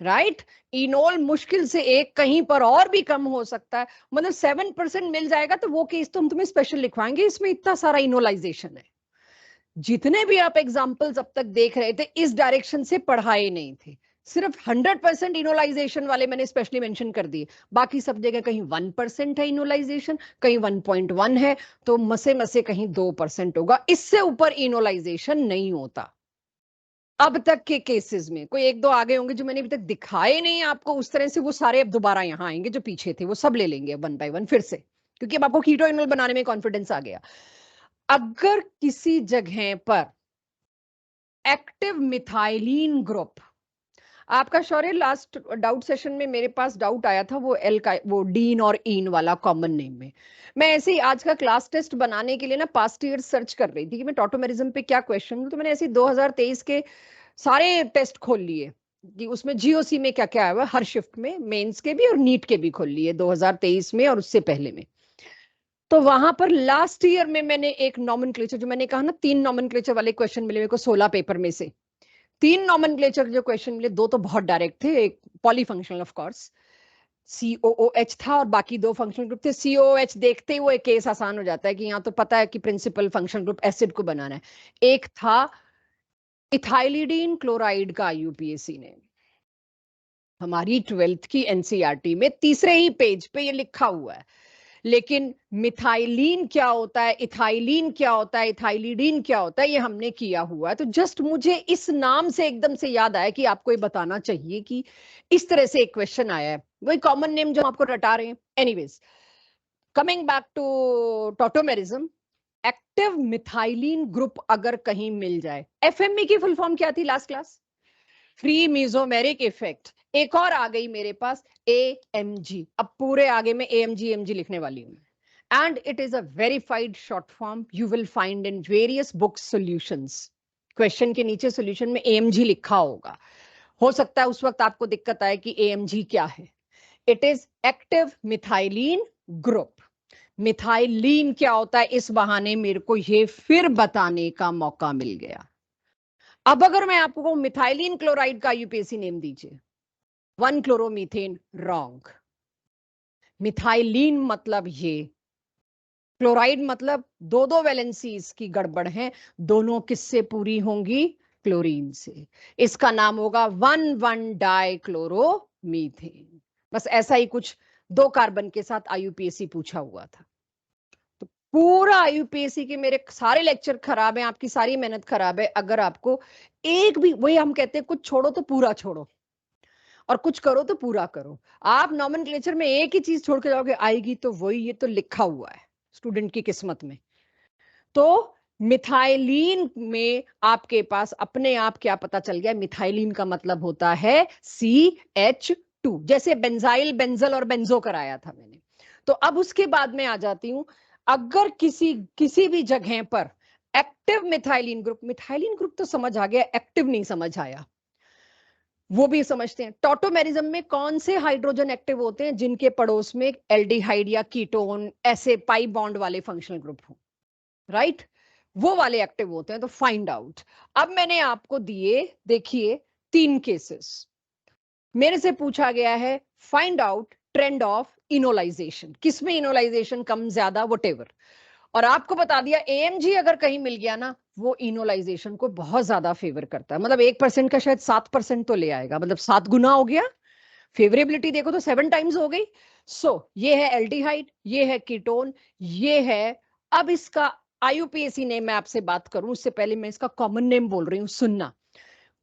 राइट? इनोल मुश्किल से एक, कहीं पर और भी कम हो सकता है, मतलब 7% मिल जाएगा तो वो केस तो हम तुम्हें स्पेशल लिखवाएंगे, इसमें इतना सारा इनोलाइजेशन है। जितने भी आप एग्जाम्पल्स अब तक देख रहे थे इस डायरेक्शन से पढ़ाए नहीं थे, सिर्फ 100% इनोलाइजेशन वाले मैंने स्पेशली मेंशन कर दिए, बाकी सब जगह कहीं 1% है इनोलाइजेशन, कहीं 1.1 है, तो मसे मसे कहीं 2% होगा, इससे ऊपर इनोलाइजेशन नहीं होता। अब तक के केसेस में कोई एक दो आगे होंगे जो मैंने अभी तक दिखाए नहीं आपको उस तरह से, वो सारे अब दोबारा यहां आएंगे, जो पीछे थे वो सब ले लेंगे 1 बाय 1 फिर से, क्योंकि अब आपको कीटो इनोल बनाने में कॉन्फिडेंस आ गया। अगर किसी जगह पर एक्टिव मिथाइलिन ग्रुप, आपका शौर्य लास्ट डाउट सेशन में मेरे पास डाउट आया था वो एल का, वो डीन और इन वाला कॉमन नेम में, मैं ऐसे ही आज का क्लास टेस्ट बनाने के लिए ना पास्ट ईयर सर्च कर रही थी कि मैं टॉटोमेरिज्म पे क्या क्वेश्चन, तो मैंने ऐसे 2023 के सारे टेस्ट खोल लिए कि उसमें जीओसी में क्या क्या आया हुआ हर शिफ्ट में, मेंस के भी और नीट के भी खोल लिए 2023 में और उससे पहले में। तो वहां पर लास्ट ईयर में मैंने एक नॉमेनक्लेचर, जो मैंने कहा ना 3 नॉमेनक्लेचर वाले क्वेश्चन मिले मेरे को 16 पेपर में से, 3 नॉमेनक्लेचर जो क्वेश्चन मिले, 2 तो बहुत डायरेक्ट थे, एक पॉलीफंक्शनल ऑफ कोर्स COOH था, और बाकी 2 फंक्शनल ग्रुप थे। COOH देखते ही वो एक केस आसान हो जाता है कि यहाँ तो पता है कि प्रिंसिपल फंक्शनल ग्रुप एसिड को बनाना है। एक था इथाइलिडीन क्लोराइड का, यूपीएससी ने हमारी 12th की एनसीईआरटी में तीसरे ही पेज पे ये लिखा हुआ है, लेकिन मिथाइलिन क्या होता है, इथाइलिन क्या होता है, इथाइलिडीन क्या होता है, ये हमने किया हुआ है। तो जस्ट मुझे इस नाम से एकदम से याद आया कि आपको ये बताना चाहिए कि इस तरह से एक क्वेश्चन आया है, वही कॉमन नेम जो आपको रटा रहे हैं। Anyways, coming back to tautomerism, active methylene group अगर कहीं मिल जाए, एफएमई की फुल फॉर्म क्या थी last class? Free mesomeric effect. एक और आ गई मेरे पास AMG, अब पूरे आगे में AMG लिखने वाली हूं, and it is a verified short form, you will find in various books solutions. Question के नीचे सॉल्यूशन में AMG लिखा होगा, हो सकता है उस वक्त आपको दिक्कत आए कि AMG क्या है। It is active methylene group. Methylene क्या होता है, इस बहाने मेरे को ये फिर बताने का मौका मिल गया। अब अगर मैं आपको कहूं मिथाइलिन क्लोराइड का यूपीएससी नेम दीजिए, 1-क्लोरोमीथेन, रॉन्ग। मिथाइलिन मतलब ये, क्लोराइड मतलब 2 वैलेंसीज की गड़बड़ है, दोनों किससे पूरी होंगी? क्लोरीन से। इसका नाम होगा 1,1-डाइक्लोरोमीथेन। बस ऐसा ही कुछ 2 कार्बन के साथ आईयूपीएसी पूछा हुआ था। तो पूरा आईयूपीएसी के मेरे सारे लेक्चर खराब हैं, आपकी सारी मेहनत खराब है अगर आपको एक भी, वही हम कहते हैं कुछ छोड़ो तो पूरा छोड़ो और कुछ करो तो पूरा करो। आप नॉमेनक्लेचर में एक ही चीज छोड़ के जाओगे, आएगी तो वही, ये तो लिखा हुआ है स्टूडेंट की किस्मत में। तो मिथाइलिन में आपके पास अपने आप क्या पता चल गया, मिथाइलिन का मतलब होता है CH2, जैसे बेंजाइल, बेंजल और बेंजो कराया था मैंने। तो अब उसके बाद में आ जाती हूं, अगर किसी भी जगह पर एक्टिव मिथाइलिन ग्रुप तो समझ आ गया, एक्टिव नहीं समझ आया, वो भी समझते हैं। टॉटोमेरिज्म में कौन से हाइड्रोजन एक्टिव होते हैं, जिनके पड़ोस में एल्डिहाइड या कीटोन ऐसे पाई बॉन्ड वाले फंक्शनल ग्रुप हो, राइट, वो वाले एक्टिव होते हैं। तो फाइंड आउट, अब मैंने आपको दिए, देखिए 3 केसेस मेरे से पूछा गया है, find out trend of enolisation, किसमें इनोलाइजेशन कम ज्यादा व्हाटएवर, और आपको बता दिया एएमजी अगर कहीं मिल गया ना, वो इनोलाइजेशन को बहुत ज्यादा फेवर करता है, मतलब 1% का शायद 7% तो ले आएगा, मतलब 7 गुना हो गया। फेवरेबिलिटी देखो तो 7 टाइम्स हो गई। ये है एल्डिहाइड, ये है कीटोन, ये है, अब इसका आईयूपीएसी नेम मैं आपसे बात करूं उससे पहले मैं इसका कॉमन नेम बोल रही हूं, सुनना।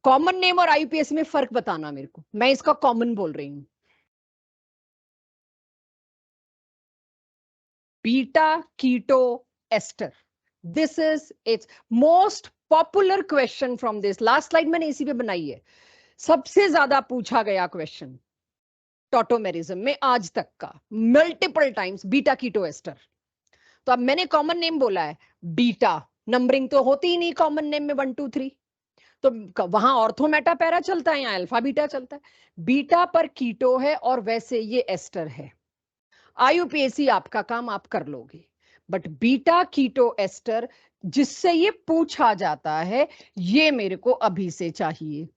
कॉमन नेम और आईयूपीएसी में फर्क बताना मेरे को, मैं इसका कॉमन बोल रही हूं, beta keto ester. This is its most popular question from this, last slide मैंने इसी पे बनाई है, सबसे ज्यादा पूछा गया क्वेश्चन टॉटोमेरिज्म में आज तक का, multiple times, beta keto ester. तो अब मैंने कॉमन नेम बोला है बीटा, नंबरिंग तो होती ही नहीं कॉमन नेम में 1 2 3, तो वहां ऑर्थो मेटा पैरा चलता है, यहाँ अल्फा बीटा चलता है। बीटा पर कीटो है और वैसे ये एस्टर है। आईयूपीएसी आपका काम आप कर लोगे, बट बीटा कीटो एस्टर जिससे ये पूछा जाता है, ये मेरे को अभी से चाहिए।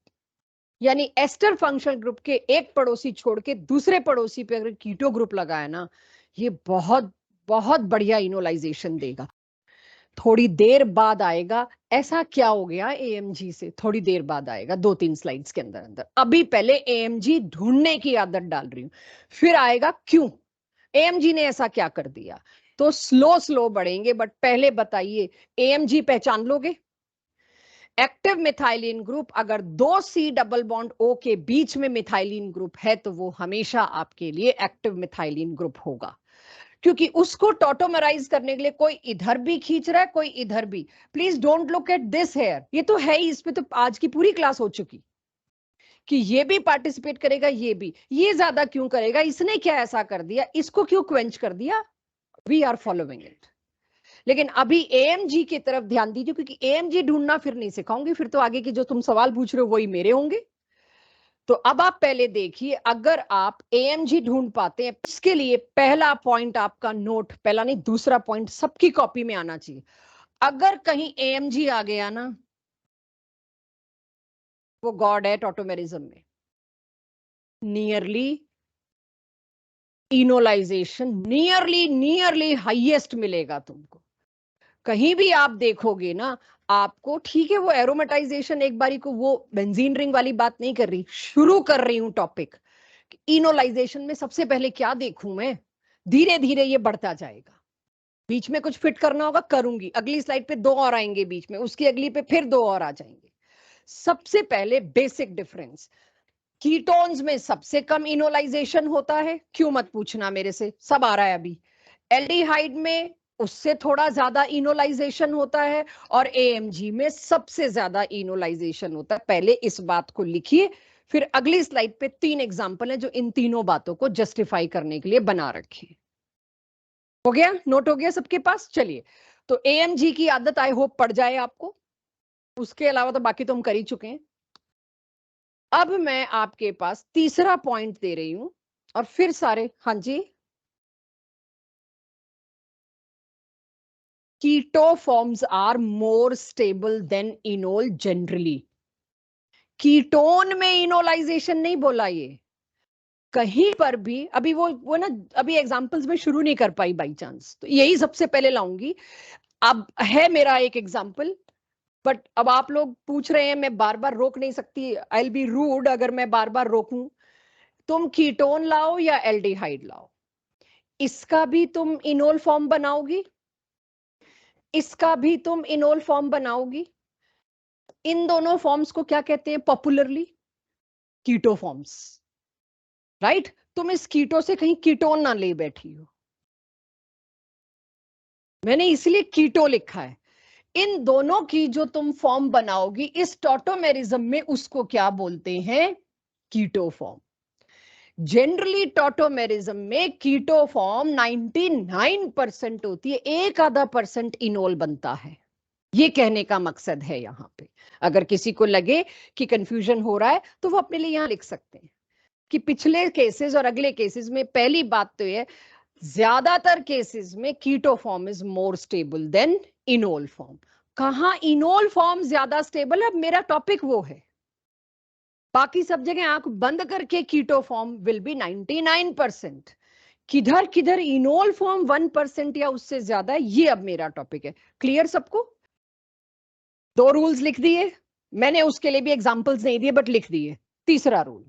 यानी एस्टर फंक्शनल ग्रुप के एक पड़ोसी छोड़ के दूसरे पड़ोसी पे अगर कीटो ग्रुप लगाया ना, ये बहुत बहुत बढ़िया इनोलाइजेशन देगा। थोड़ी देर बाद आएगा ऐसा क्या हो गया एएमजी से, थोड़ी देर बाद आएगा 2 3 स्लाइड्स के अंदर अंदर। अभी पहले एएमजी ढूंढने की आदत डाल रही हूं, फिर आएगा क्यों एएमजी ने ऐसा क्या कर दिया। तो स्लो स्लो बढ़ेंगे, बट पहले बताइए एएमजी पहचान लोगे? एक्टिव मिथाइलिन ग्रुप, अगर 2 C डबल बॉन्ड O के बीच में मिथाइलिन ग्रुप है तो वो हमेशा आपके लिए एक्टिव मिथाइलिन ग्रुप होगा, क्योंकि उसको टॉटोमराइज करने के लिए कोई इधर भी खींच रहा है, कोई इधर भी। Please don't look at this here, ये तो है ही, इस पे तो आज की पूरी क्लास हो चुकी कि ये भी पार्टिसिपेट करेगा, ये भी, ये ज्यादा क्यों करेगा, इसने क्या ऐसा कर दिया, इसको क्यों क्वेंच कर दिया, वी आर फॉलोइंग इट। लेकिन अभी एएमजी की तरफ ध्यान दीजिए, क्योंकि एएमजी ढूंढना फिर नहीं सिखाऊंगी, फिर तो आगे के जो तुम सवाल पूछ रहे हो वही मेरे होंगे। तो अब आप पहले देखिए, अगर आप एएमजी ढूंढ पाते हैं, इसके लिए पहला पॉइंट आपका नोट, पहला नहीं दूसरा पॉइंट सबकी कॉपी में आना चाहिए। अगर कहीं एएमजी आ गया ना, वो गॉड है टॉटोमेरिज्म में। नियरली इनोलाइजेशन, नियरली हाईएस्ट मिलेगा तुमको। कहीं भी आप देखोगे ना आपको, ठीक है वो एरोमेटाइजेशन एक बारी को, वो बेंजीन रिंग वाली बात नहीं कर रही, शुरू कर रही हूं टॉपिक। इनोलाइजेशन में सबसे पहले क्या देखूं मैं, धीरे धीरे ये बढ़ता जाएगा। बीच में कुछ फिट करना होगा करूंगी, अगली स्लाइड पे 2 और आएंगे बीच में, उसकी अगली पे फिर 2 और आ जाएंगे। सबसे पहले बेसिक डिफरेंस, कीटोन्स में सबसे कम इनोलाइजेशन होता है, क्यों मत पूछना मेरे से, सब आ रहा है अभी। एल्डिहाइड में उससे थोड़ा ज्यादा इनोलाइजेशन होता है, और एएमजी में सबसे ज्यादा इनोलाइजेशन होता है। पहले इस बात को लिखिए, फिर अगली स्लाइड पे 3 एग्जांपल है जो इन तीनों बातों को जस्टिफाई करने के लिए बना रखे। हो गया, नोट हो गया सबके पास? चलिए, तो एएमजी की आदत आई होप पड़ जाए आपको, उसके अलावा तो बाकी तो हम कर ही चुके हैं। अब मैं आपके पास तीसरा पॉइंट दे रही हूं, और फिर सारे, हाँ जी, keto forms are more stable than enol generally. Ketone में इनोलाइजेशन नहीं बोला ये, कहीं पर भी। अभी वो ना, अभी एग्जांपल्स में शुरू नहीं कर पाई बाई चांस, तो यही सबसे पहले लाऊंगी। अब है मेरा एक एग्जांपल, बट अब आप लोग पूछ रहे हैं, मैं बार बार रोक नहीं सकती, आई विल बी रूड अगर मैं बार बार रोकूं। तुम कीटोन लाओ या एल्डिहाइड लाओ, इसका भी तुम इनोल फॉर्म बनाओगी, इसका भी तुम इनोल फॉर्म बनाओगी। इन दोनों फॉर्म्स को क्या कहते हैं पॉपुलरली? कीटो फॉर्म्स, राइट? तुम इस कीटो से कहीं कीटोन ना ले बैठी हो, मैंने इसलिए कीटो लिखा है। इन दोनों की जो तुम फॉर्म बनाओगी इस टॉटोमेरिज्म में, उसको क्या बोलते हैं? कीटो फॉर्म। जनरली टॉटोमेरिज्म में कीटो फॉर्म 99% होती है, 1-आधा% इनोल बनता है। ये कहने का मकसद है यहां पे। अगर किसी को लगे कि कंफ्यूजन हो रहा है तो वो अपने लिए यहां लिख सकते हैं कि पिछले केसेस और अगले केसेस में पहली बात तो ये, ज्यादातर केसेस में keto form is more stable than enol form. कहां इनोल फॉर्म ज्यादा स्टेबल है, अब मेरा टॉपिक वो है। बाकी सब जगह आंख बंद करके कीटो फॉर्म विल बी 99%। किधर किधर इनोल फॉर्म 1% या उससे ज्यादा है, ये अब मेरा टॉपिक है। क्लियर सबको? 2 रूल्स लिख दिए मैंने, उसके लिए भी एग्जांपल्स नहीं दिए बट लिख दिए। तीसरा रूल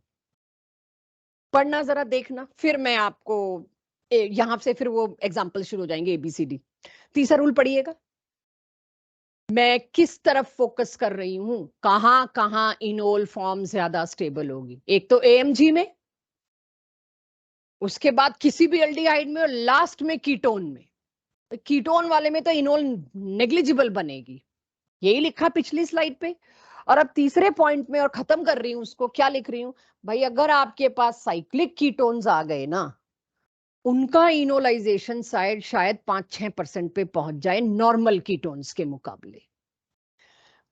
पढ़ना जरा देखना, फिर मैं आपको यहां से फिर वो एग्जांपल शुरू हो जाएंगे ABCD। तीसरा रूल पढ़िएगा। मैं किस तरफ फोकस कर रही हूं, कहां कहां इनोल फॉर्म ज्यादा स्टेबल होगी? एक तो AMG में, उसके बाद किसी भी एल्डिहाइड में, और लास्ट में कीटोन में। तो कीटोन वाले में तो इनोल नेग्लिजिबल बनेगी, यही लिखा पिछली स्लाइड पे। और अब तीसरे पॉइंट में और खत्म कर रही हूं उसको, क्या लिख रही हूं भाई? अगर आपके पास साइक्लिक कीटोन्स आ गए ना, उनका इनोलाइजेशन शायद 5-6% पे पहुंच जाए नॉर्मल कीटोन्स के मुकाबले।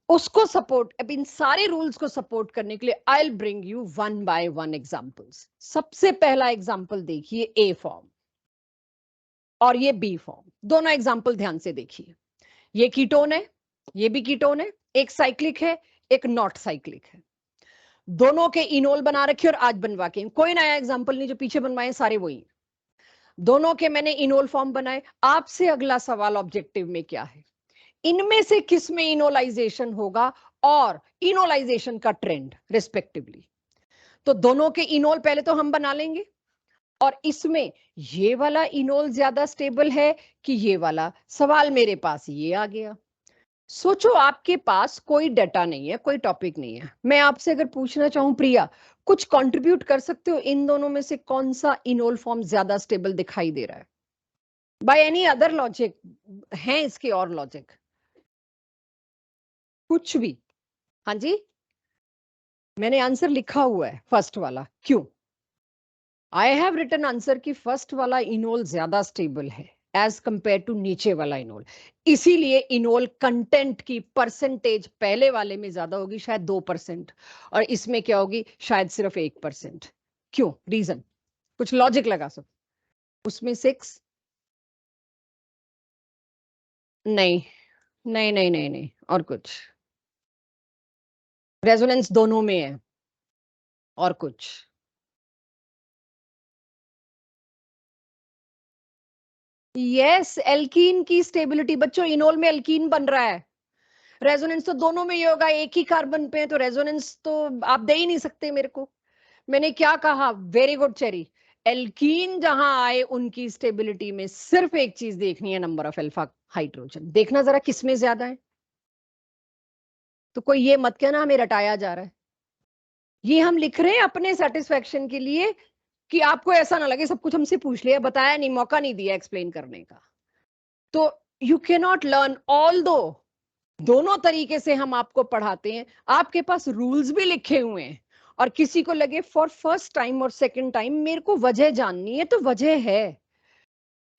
उसको सपोर्ट, अब इन सारे रूल्स को सपोर्ट करने के लिए I will bring you 1 by 1 examples. सबसे पहला एग्जांपल देखिए, A फॉर्म और ये B फॉर्म। दोनों एग्जांपल ध्यान से देखिए। ये कीटोन है, ये भी कीटोन है, एक साइक्लिक है एक नॉट साइक्लिक है। दोनों के इनोल बना रखे और आज बनवा के, कोई नया एग्जांपल नहीं, जो पीछे बनवाए सारे वही। दोनों के मैंने इनोल फॉर्म बनाए। आपसे अगला सवाल ऑब्जेक्टिव में क्या है? इनमें से किस में इनोलाइजेशन होगा और इनोलाइजेशन का ट्रेंड रिस्पेक्टिवली। तो दोनों के इनोल पहले तो हम बना लेंगे, और इसमें ये वाला इनोल ज्यादा स्टेबल है कि ये वाला? सवाल मेरे पास ये आ गया। सोचो आपके पास कोई डाटा नहीं है, कोई टॉपिक नहीं है, मैं आपसे अगर पूछना चाहूं प्रिया कुछ कंट्रीब्यूट कर सकते हो, इन दोनों में से कौन सा इनोल फॉर्म ज्यादा स्टेबल दिखाई दे रहा है? बाय एनी अदर लॉजिक है इसके और लॉजिक? कुछ भी? हाँ जी, मैंने आंसर लिखा हुआ है फर्स्ट वाला। क्यों? आई हैव रिटन आंसर कि फर्स्ट वाला इनोल ज्यादा स्टेबल है एज कंपेयर टू नीचे वाला इनोल। इसीलिए इनोल कंटेंट की परसेंटेज पहले वाले में ज्यादा होगी, शायद 2%, और इसमें क्या होगी, शायद सिर्फ 1%। क्यों? रीजन कुछ लॉजिक लगा सब उसमें? 6? नहीं नहीं नहीं नहीं नहीं, और कुछ? रेजोनेंस दोनों में है, और कुछ? यस, एल्कीन की स्टेबिलिटी। बच्चों इनोल में एल्कीन बन रहा है, रेजोनेंस तो दोनों में ही होगा, एक ही कार्बन पे है, तो रेजोनेंस तो आप दे ही नहीं सकते मेरे को। मैंने क्या कहा? Very good cherry. एल्कीन जहां आए उनकी स्टेबिलिटी में सिर्फ एक चीज देखनी है, नंबर ऑफ अल्फा हाइड्रोजन। देखना जरा किसमें ज्यादा है। तो कोई ये मत कहना हमें रटाया जा रहा है, ये हम लिख रहे हैं अपने सेटिस्फेक्शन के लिए, कि आपको ऐसा ना लगे सब कुछ हमसे पूछ लिया, बताया नहीं, मौका नहीं दिया एक्सप्लेन करने का। तो you can not learn, all दो दोनों तरीके से हम आपको पढ़ाते हैं, आपके पास रूल्स भी लिखे हुए हैं, और किसी को लगे फॉर फर्स्ट टाइम और सेकंड टाइम मेरे को वजह जाननी है, तो वजह है,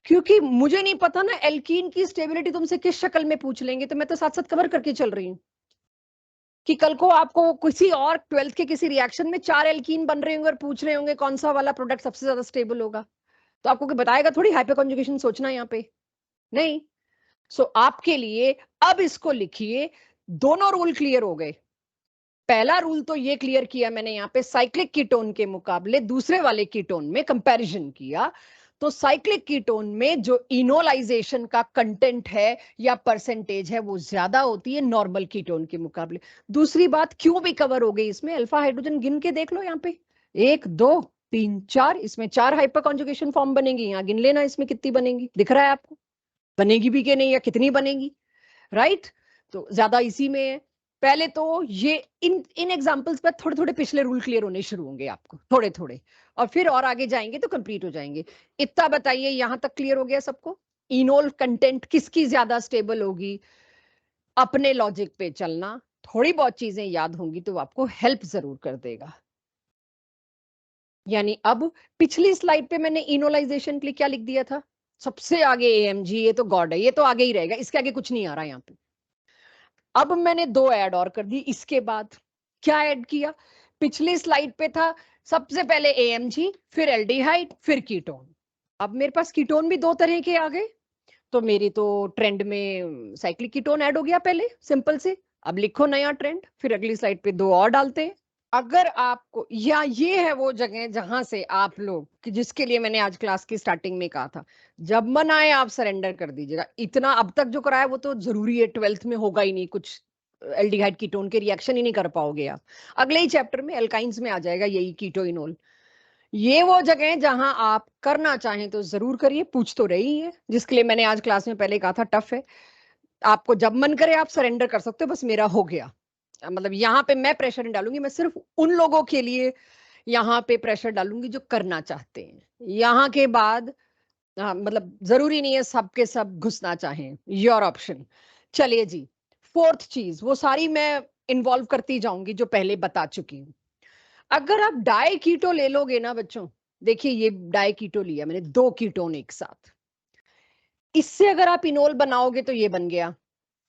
क्योंकि मुझे नहीं पता ना एल्कीन की स्टेबिलिटी तुमसे किस शक्ल में पूछ लेंगे, तो मैं तो साथ साथ कवर करके चल रही हूँ कि कल को आपको किसी और 12th के किसी रिएक्शन में 4 एल्कीन बन रहे होंगे और पूछ रहे होंगे कौन सा वाला प्रोडक्ट सबसे ज्यादा स्टेबल होगा, तो आपको बताएगा थोड़ी हाइपर कॉन्जुगेशन सोचना यहाँ पे नहीं। सो आपके लिए अब इसको लिखिए, दोनों रूल क्लियर हो गए। पहला रूल तो ये क्लियर किया मैंने यहाँ पे, साइक्लिक कीटोन के मुकाबले दूसरे वाले कीटोन में कंपैरिजन किया, तो साइक्लिक कीटोन में जो इनोलाइजेशन का कंटेंट है या परसेंटेज है वो ज्यादा होती है नॉर्मल कीटोन के मुकाबले। दूसरी बात क्यों भी कवर हो गई इसमें, अल्फा हाइड्रोजन गिन के देख लो यहाँ पे, 1 2 3 4, इसमें 4 हाइपर कॉन्जुगेशन फॉर्म बनेंगी। यहाँ गिन लेना इसमें कितनी बनेंगी, दिख रहा है आपको, बनेगी भी कि नहीं या कितनी बनेगी, राइट। तो ज्यादा इसी में है। पहले तो ये इन एग्जांपल्स पर थोड़े थोड़े पिछले रूल क्लियर होने शुरू होंगे आपको, थोड़े थोड़े, और फिर और आगे जाएंगे तो कंप्लीट हो जाएंगे। इतना बताइए, यहां तक क्लियर हो गया सबको? इनोल कंटेंट किसकी ज्यादा स्टेबल होगी, अपने लॉजिक पे चलना, थोड़ी बहुत चीजें याद होंगी तो आपको हेल्प जरूर कर देगा। यानी अब पिछली स्लाइड पे मैंने इनोलाइजेशन के लिए क्या लिख दिया था, सबसे आगे एएमजी, ये तो गॉड है, ये तो आगे ही रहेगा, इसके आगे कुछ नहीं आ रहा यहाँ पे। अब मैंने 2 ऐड और कर दी। इसके बाद क्या ऐड किया, पिछली स्लाइड पे था सबसे पहले एएमजी, फिर एल्डिहाइड, फिर कीटोन। अब मेरे पास कीटोन भी 2 तरह के आ गए, तो मेरी तो ट्रेंड में साइक्लिक कीटोन ऐड हो गया पहले, सिंपल से। अब लिखो नया ट्रेंड, फिर अगली स्लाइड पे 2 और डालते हैं। अगर आपको, या ये है वो जगह जहां से आप लोग कि जिसके लिए मैंने आज क्लास की स्टार्टिंग में कहा था, जब मन आए आप सरेंडर कर दीजिएगा। इतना अब तक जो कराया वो तो जरूरी है, 12th में होगा ही नहीं कुछ, एल्डिहाइड कीटोन के रिएक्शन ही नहीं कर पाओगे आप। अगले ही चैप्टर में एल्काइंस में आ जाएगा यही कीटोइनोल। ये वो जगह है जहां आप करना चाहें तो जरूर करिए, पूछ तो रही है, जिसके लिए मैंने आज क्लास में पहले कहा था टफ है। आपको जब मन करे आप सरेंडर कर सकते हो, बस मेरा हो गया। मतलब यहाँ पे मैं प्रेशर नहीं डालूंगी, मैं सिर्फ उन लोगों के लिए यहाँ पे प्रेशर डालूंगी जो करना चाहते हैं। यहाँ के बाद मतलब जरूरी नहीं है सबके सब घुसना चाहें, योर ऑप्शन। चलिए जी, 4th चीज, वो सारी मैं इन्वॉल्व करती जाऊंगी जो पहले बता चुकी हूँ। अगर आप डाई कीटो ले लोगे ना बच्चों, देखिए ये डाई कीटो लिया मैंने, 2 कीटोन एक साथ, इससे अगर आप इनोल बनाओगे तो ये बन गया।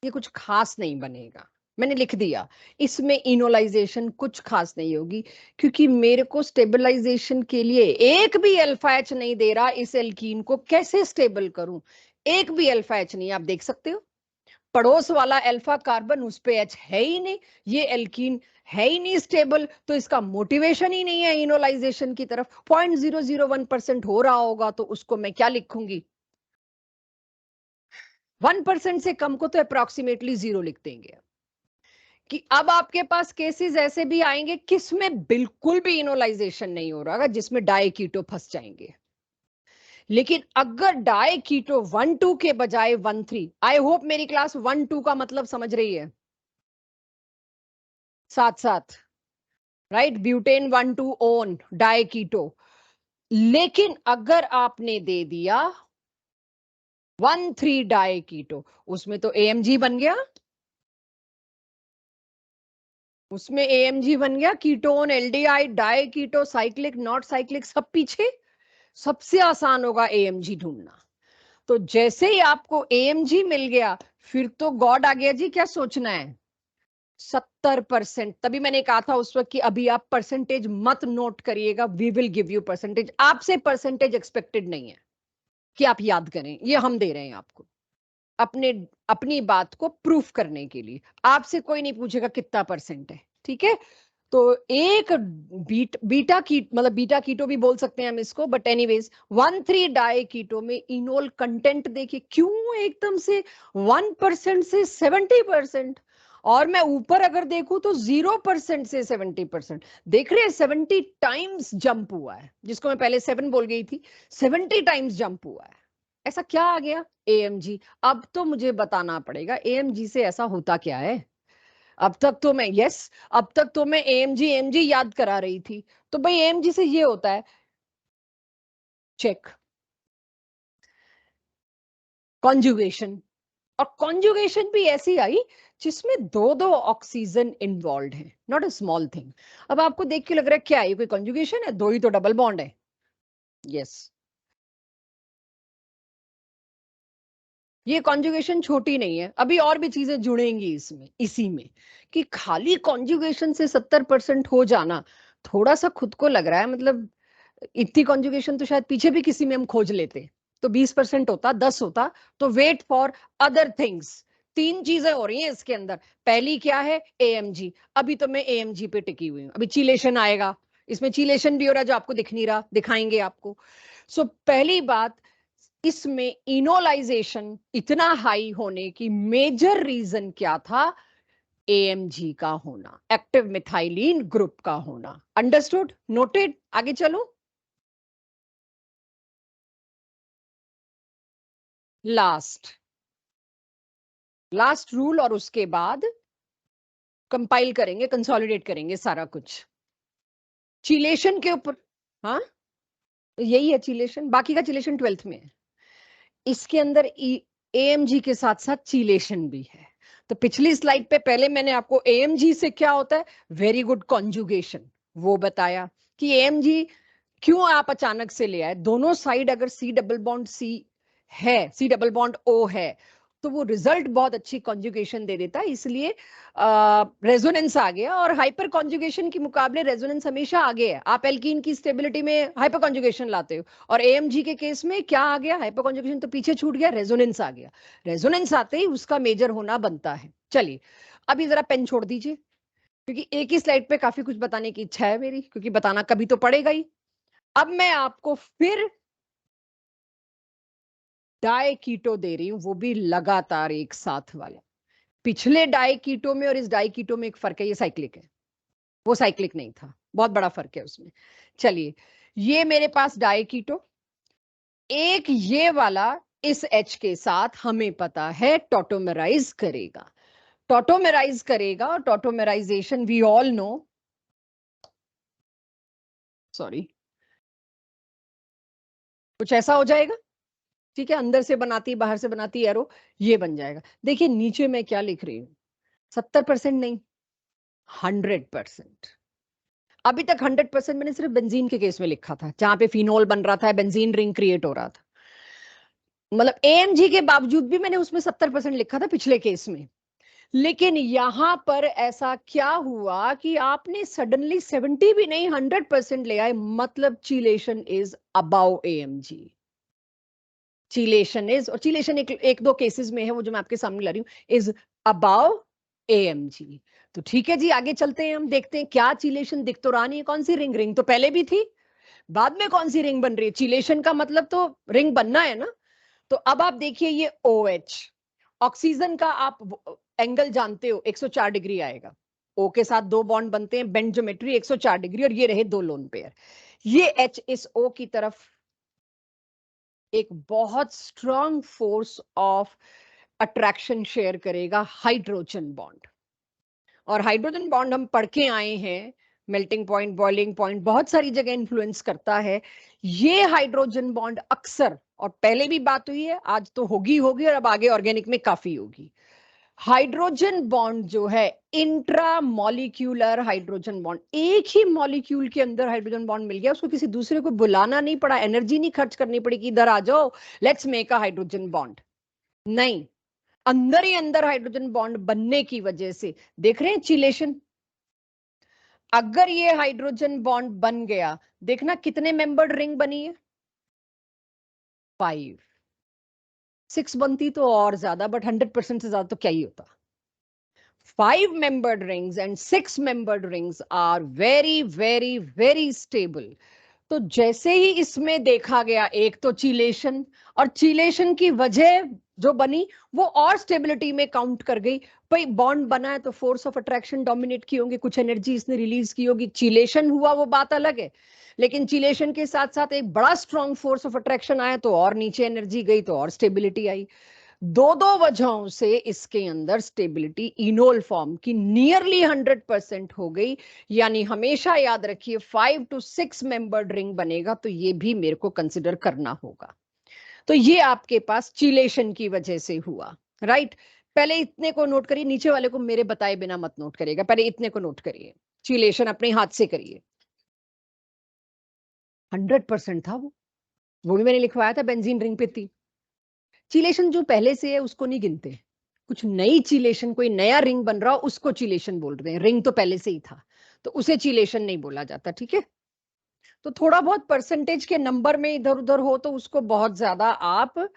ये कुछ खास नहीं बनेगा, मैंने लिख दिया, इसमें इनोलाइजेशन कुछ खास नहीं होगी, क्योंकि मेरे को स्टेबलाइजेशन के लिए एक भी अल्फा एच नहीं दे रहा। इस एल्कीन को कैसे स्टेबल करूं, एक भी अल्फा एच नहीं। आप देख सकते हो पड़ोस वाला अल्फा कार्बन, उस पे एच है ही नहीं, ये एल्कीन है ही नहीं स्टेबल, तो इसका मोटिवेशन ही नहीं है इनोलाइजेशन की तरफ। 0.001% हो रहा होगा तो उसको मैं क्या लिखूंगी, 1% से कम को तो अप्रोक्सीमेटली 0 लिख देंगे। कि अब आपके पास केसेस ऐसे भी आएंगे किसमें बिल्कुल भी इनोलाइजेशन नहीं हो रहा, जिसमें डाई कीटो फंस जाएंगे। लेकिन अगर डाई कीटो 1,2 के बजाय 1,3, आई होप मेरी क्लास 1,2 का मतलब समझ रही है साथ साथ, राइट, ब्यूटेन 1,2 ओन डाई कीटो। लेकिन अगर आपने दे दिया 1,3 डाई कीटो, उसमें तो एएमजी बन गया, उसमें एएमजी बन गया, ketone, aldehyde, diketo, cyclic, not cyclic, सब पीछे। सबसे आसान होगा एएमजी ढूंढना। तो जैसे ही आपको एएमजी मिल गया, फिर तो गॉड आ गया जी, क्या सोचना है, 70%। तभी मैंने कहा था उस वक्त कि अभी आप परसेंटेज मत नोट करिएगा, we will give you percentage. आपसे परसेंटेज एक्सपेक्टेड नहीं है कि आप याद करें, ये हम दे रहे हैं आपको अपने अपनी बात को प्रूफ करने के लिए। आपसे कोई नहीं पूछेगा कितना परसेंट है, ठीक है। तो एक बीटा की मतलब बीटा कीटो भी बोल सकते हैं हम इसको, बट एनीवेज 1,3 डाई कीटो में इनोल कंटेंट देखिए क्यों एकदम से 1% से 70%, और मैं ऊपर अगर देखूं तो 0% से 70%। देख रहे हैं 70 टाइम्स जंप हुआ है, जिसको मैं पहले 7 बोल गई थी, 70 टाइम्स जंप हुआ है। ऐसा क्या आ गया, एएमजी। अब तो मुझे बताना पड़ेगा एएमजी से ऐसा होता क्या है। अब तक तो मैं अब तक तो मैं एएमजी एमजी याद करा रही थी, तो भाई एएमजी से ये होता है, चेक, कॉन्जुगेशन। और कॉन्जुगेशन भी ऐसी आई जिसमें 2-2 ऑक्सीजन इन्वॉल्व है, नॉट अ स्मॉल थिंग। अब आपको देख के लग रहा है क्या ये कोई कॉन्जुगेशन है, 2 ही तो डबल बॉन्ड है। यस, ये कॉन्जुगेशन छोटी नहीं है, अभी और भी चीजें जुड़ेंगी इसमें, इसी में। कि खाली कॉन्जुगेशन से 70% हो जाना थोड़ा सा खुद को लग रहा है, मतलब इतनी कॉन्जुगेशन तो शायद पीछे भी किसी में हम खोज लेते, तो 20% होता, 10 होता। तो वेट फॉर अदर थिंग्स। 3 चीजें हो रही हैं इसके अंदर। पहली क्या है, एएमजी। अभी तो मैं एएमजी पे टिकी हुई हूँ, अभी चीलेशन आएगा, इसमें चीलेशन भी हो रहा है जो आपको दिख नहीं रहा, दिखाएंगे आपको। सो पहली बात, इसमें इनोलाइजेशन इतना हाई होने की मेजर रीजन क्या था, एएमजी का होना, एक्टिव मिथाइलिन ग्रुप का होना। अंडरस्टूड, नोटेड, आगे चलो। लास्ट रूल, और उसके बाद कंपाइल करेंगे, कंसोलिडेट करेंगे सारा कुछ चिलेशन के ऊपर। हाँ, यही है चिलेशन, बाकी का चिलेशन 12th में है। इसके अंदर एएमजी के साथ साथ चिलेशन भी है। तो पिछली स्लाइड पे पहले मैंने आपको एएमजी से क्या होता है, वेरी गुड कॉन्जुगेशन, वो बताया कि एएमजी क्यों आप अचानक से ले आए। दोनों साइड अगर सी डबल बॉन्ड सी है, सी डबल बॉन्ड ओ है, तो वो रिजल्ट बहुत अच्छी कॉन्जुगेशन दे देता है, इसलिए रेजोनेंस आ गया। और हाइपर कॉन्जुगेशन के मुकाबले रेजोनेंस हमेशा आगे है। आप एल्कीन की स्टेबिलिटी में हाइपर कॉन्जुगेशन लाते हो, और एएमजी के केस में क्या आ गया, हाइपर कॉन्जुगेशन तो पीछे छूट गया, रेजोनेंस आ गया। रेजोनेंस आते ही उसका मेजर होना बनता है। चलिए, अभी जरा पेन छोड़ दीजिए, क्योंकि एक ही स्लाइड पे काफी कुछ बताने की इच्छा है मेरी, क्योंकि बताना कभी तो पड़ेगा ही। अब मैं आपको फिर डाई कीटो दे रही हूं, वो भी लगातार एक साथ वाला। पिछले डाई कीटो में और इस डाई कीटो में एक फर्क है, ये साइक्लिक है, वो साइक्लिक नहीं था, बहुत बड़ा फर्क है उसमें। चलिए, ये मेरे पास डाई कीटो, एक ये वाला इस H के साथ हमें पता है टॉटोमेराइज करेगा। टॉटोमेराइज करेगा, और टॉटोमेराइजेशन वी ऑल नो, सॉरी, कुछ ऐसा हो जाएगा, ठीक है, अंदर से बनाती बाहर से बनाती एरो, ये बन जाएगा। देखिए नीचे मैं क्या लिख रही हूं, 70% नहीं, 100%। अभी तक 100% मैंने सिर्फ बेंजीन के केस में लिखा था, जहां पे फिनोल बन रहा था, बेंजीन रिंग क्रिएट हो रहा था। मतलब एएमजी के बावजूद भी मैंने उसमें 70% लिखा था पिछले केस में। लेकिन यहां पर ऐसा क्या हुआ कि आपने सडनली 70 भी नहीं 100% ले आए, मतलब chelation is about AMG. Chelation is, और चिलेशन एक दो केसेस में है, वो जो मैं आपके सामने ला रही हूं, इज अबाउ एएमजी। तो ठीक है जी, आगे चलते हैं, हम देखते हैं क्या चिलेशन दिख तो रहा नहीं है। कौन सी रिंग, रिंग तो पहले भी थी, बाद में कौन सी रिंग बन रही है। चिलेशन का मतलब तो रिंग बनना है ना। तो अब आप देखिए, ये OH, ऑक्सीजन का आप एंगल जानते हो, 104 डिग्री आएगा। O के साथ दो बॉन्ड बनते हैं, बेंड ज्योमेट्री 104 डिग्री, और ये रहे दो लोन पेयर। ये H इस O की तरफ एक बहुत strong force of attraction share करेगा, हाइड्रोजन बॉन्ड। और हाइड्रोजन बॉन्ड हम पढ़ के आए हैं, मेल्टिंग पॉइंट, बॉइलिंग पॉइंट, बहुत सारी जगह इन्फ्लुएंस करता है। ये हाइड्रोजन बॉन्ड अक्सर, और पहले भी बात हुई है, आज तो होगी होगी, और अब आगे ऑर्गेनिक में काफी होगी। हाइड्रोजन बॉन्ड जो है, इंट्रा मॉलिक्यूलर हाइड्रोजन बॉन्ड, एक ही मॉलिक्यूल के अंदर हाइड्रोजन बॉन्ड मिल गया, उसको किसी दूसरे को बुलाना नहीं पड़ा, एनर्जी नहीं खर्च करनी पड़ी कि इधर आ जाओ, let's make a hydrogen bond. नहीं, अंदर ही अंदर हाइड्रोजन बॉन्ड बनने की वजह से, देख रहे हैं चिलेशन, अगर ये हाइड्रोजन बॉन्ड बन गया, देखना कितने मेंबर्ड रिंग बनी है, 5, 6 बनती तो और ज्यादा, बट 100% से ज्यादा तो क्या ही होता। 5 membered rings and 6 membered rings are very very very stable. तो जैसे ही इसमें देखा गया, एक तो चिलेशन, और चिलेशन की वजह जो बनी वो और स्टेबिलिटी में काउंट कर गई। भाई बॉन्ड बना है तो फोर्स ऑफ अट्रैक्शन डोमिनेट की होगी, कुछ एनर्जी इसने रिलीज की होगी, चिलेशन हुआ वो बात अलग है। लेकिन चिलेशन के साथ साथ एक बड़ा स्ट्रॉन्ग फोर्स ऑफ अट्रैक्शन आया, तो और नीचे एनर्जी गई, तो और स्टेबिलिटी आई। दो दो वजहों से इसके अंदर स्टेबिलिटी इनोल फॉर्म की नियरली 100% हो गई। यानी हमेशा याद रखिए, 5 to 6 मेंबर्ड रिंग बनेगा तो ये भी मेरे को कंसिडर करना होगा। तो ये आपके पास चिलेशन की वजह से हुआ, राइट। पहले इतने को नोट करिए, नीचे वाले को मेरे बताए बिना मत नोट करिएगा, पहले इतने को नोट करिए, चिलेशन अपने हाथ से करिए। 100% था वो भी मैंने लिखवाया था, बेंजीन रिंग पे थी। चिलेशन जो पहले से है उसको नहीं गिनते, कुछ नई चिलेशन, कोई नया रिंग बन रहा हो उसको चिलेशन बोल रहे हैं, रिंग तो पहले से ही था, तो उसे चिलेशन नहीं बोला जाता, ठीक है। तो थोड़ा बहुत परसेंटेज के नंबर में इधर उधर हो तो उसको बहुत ज्यादा आप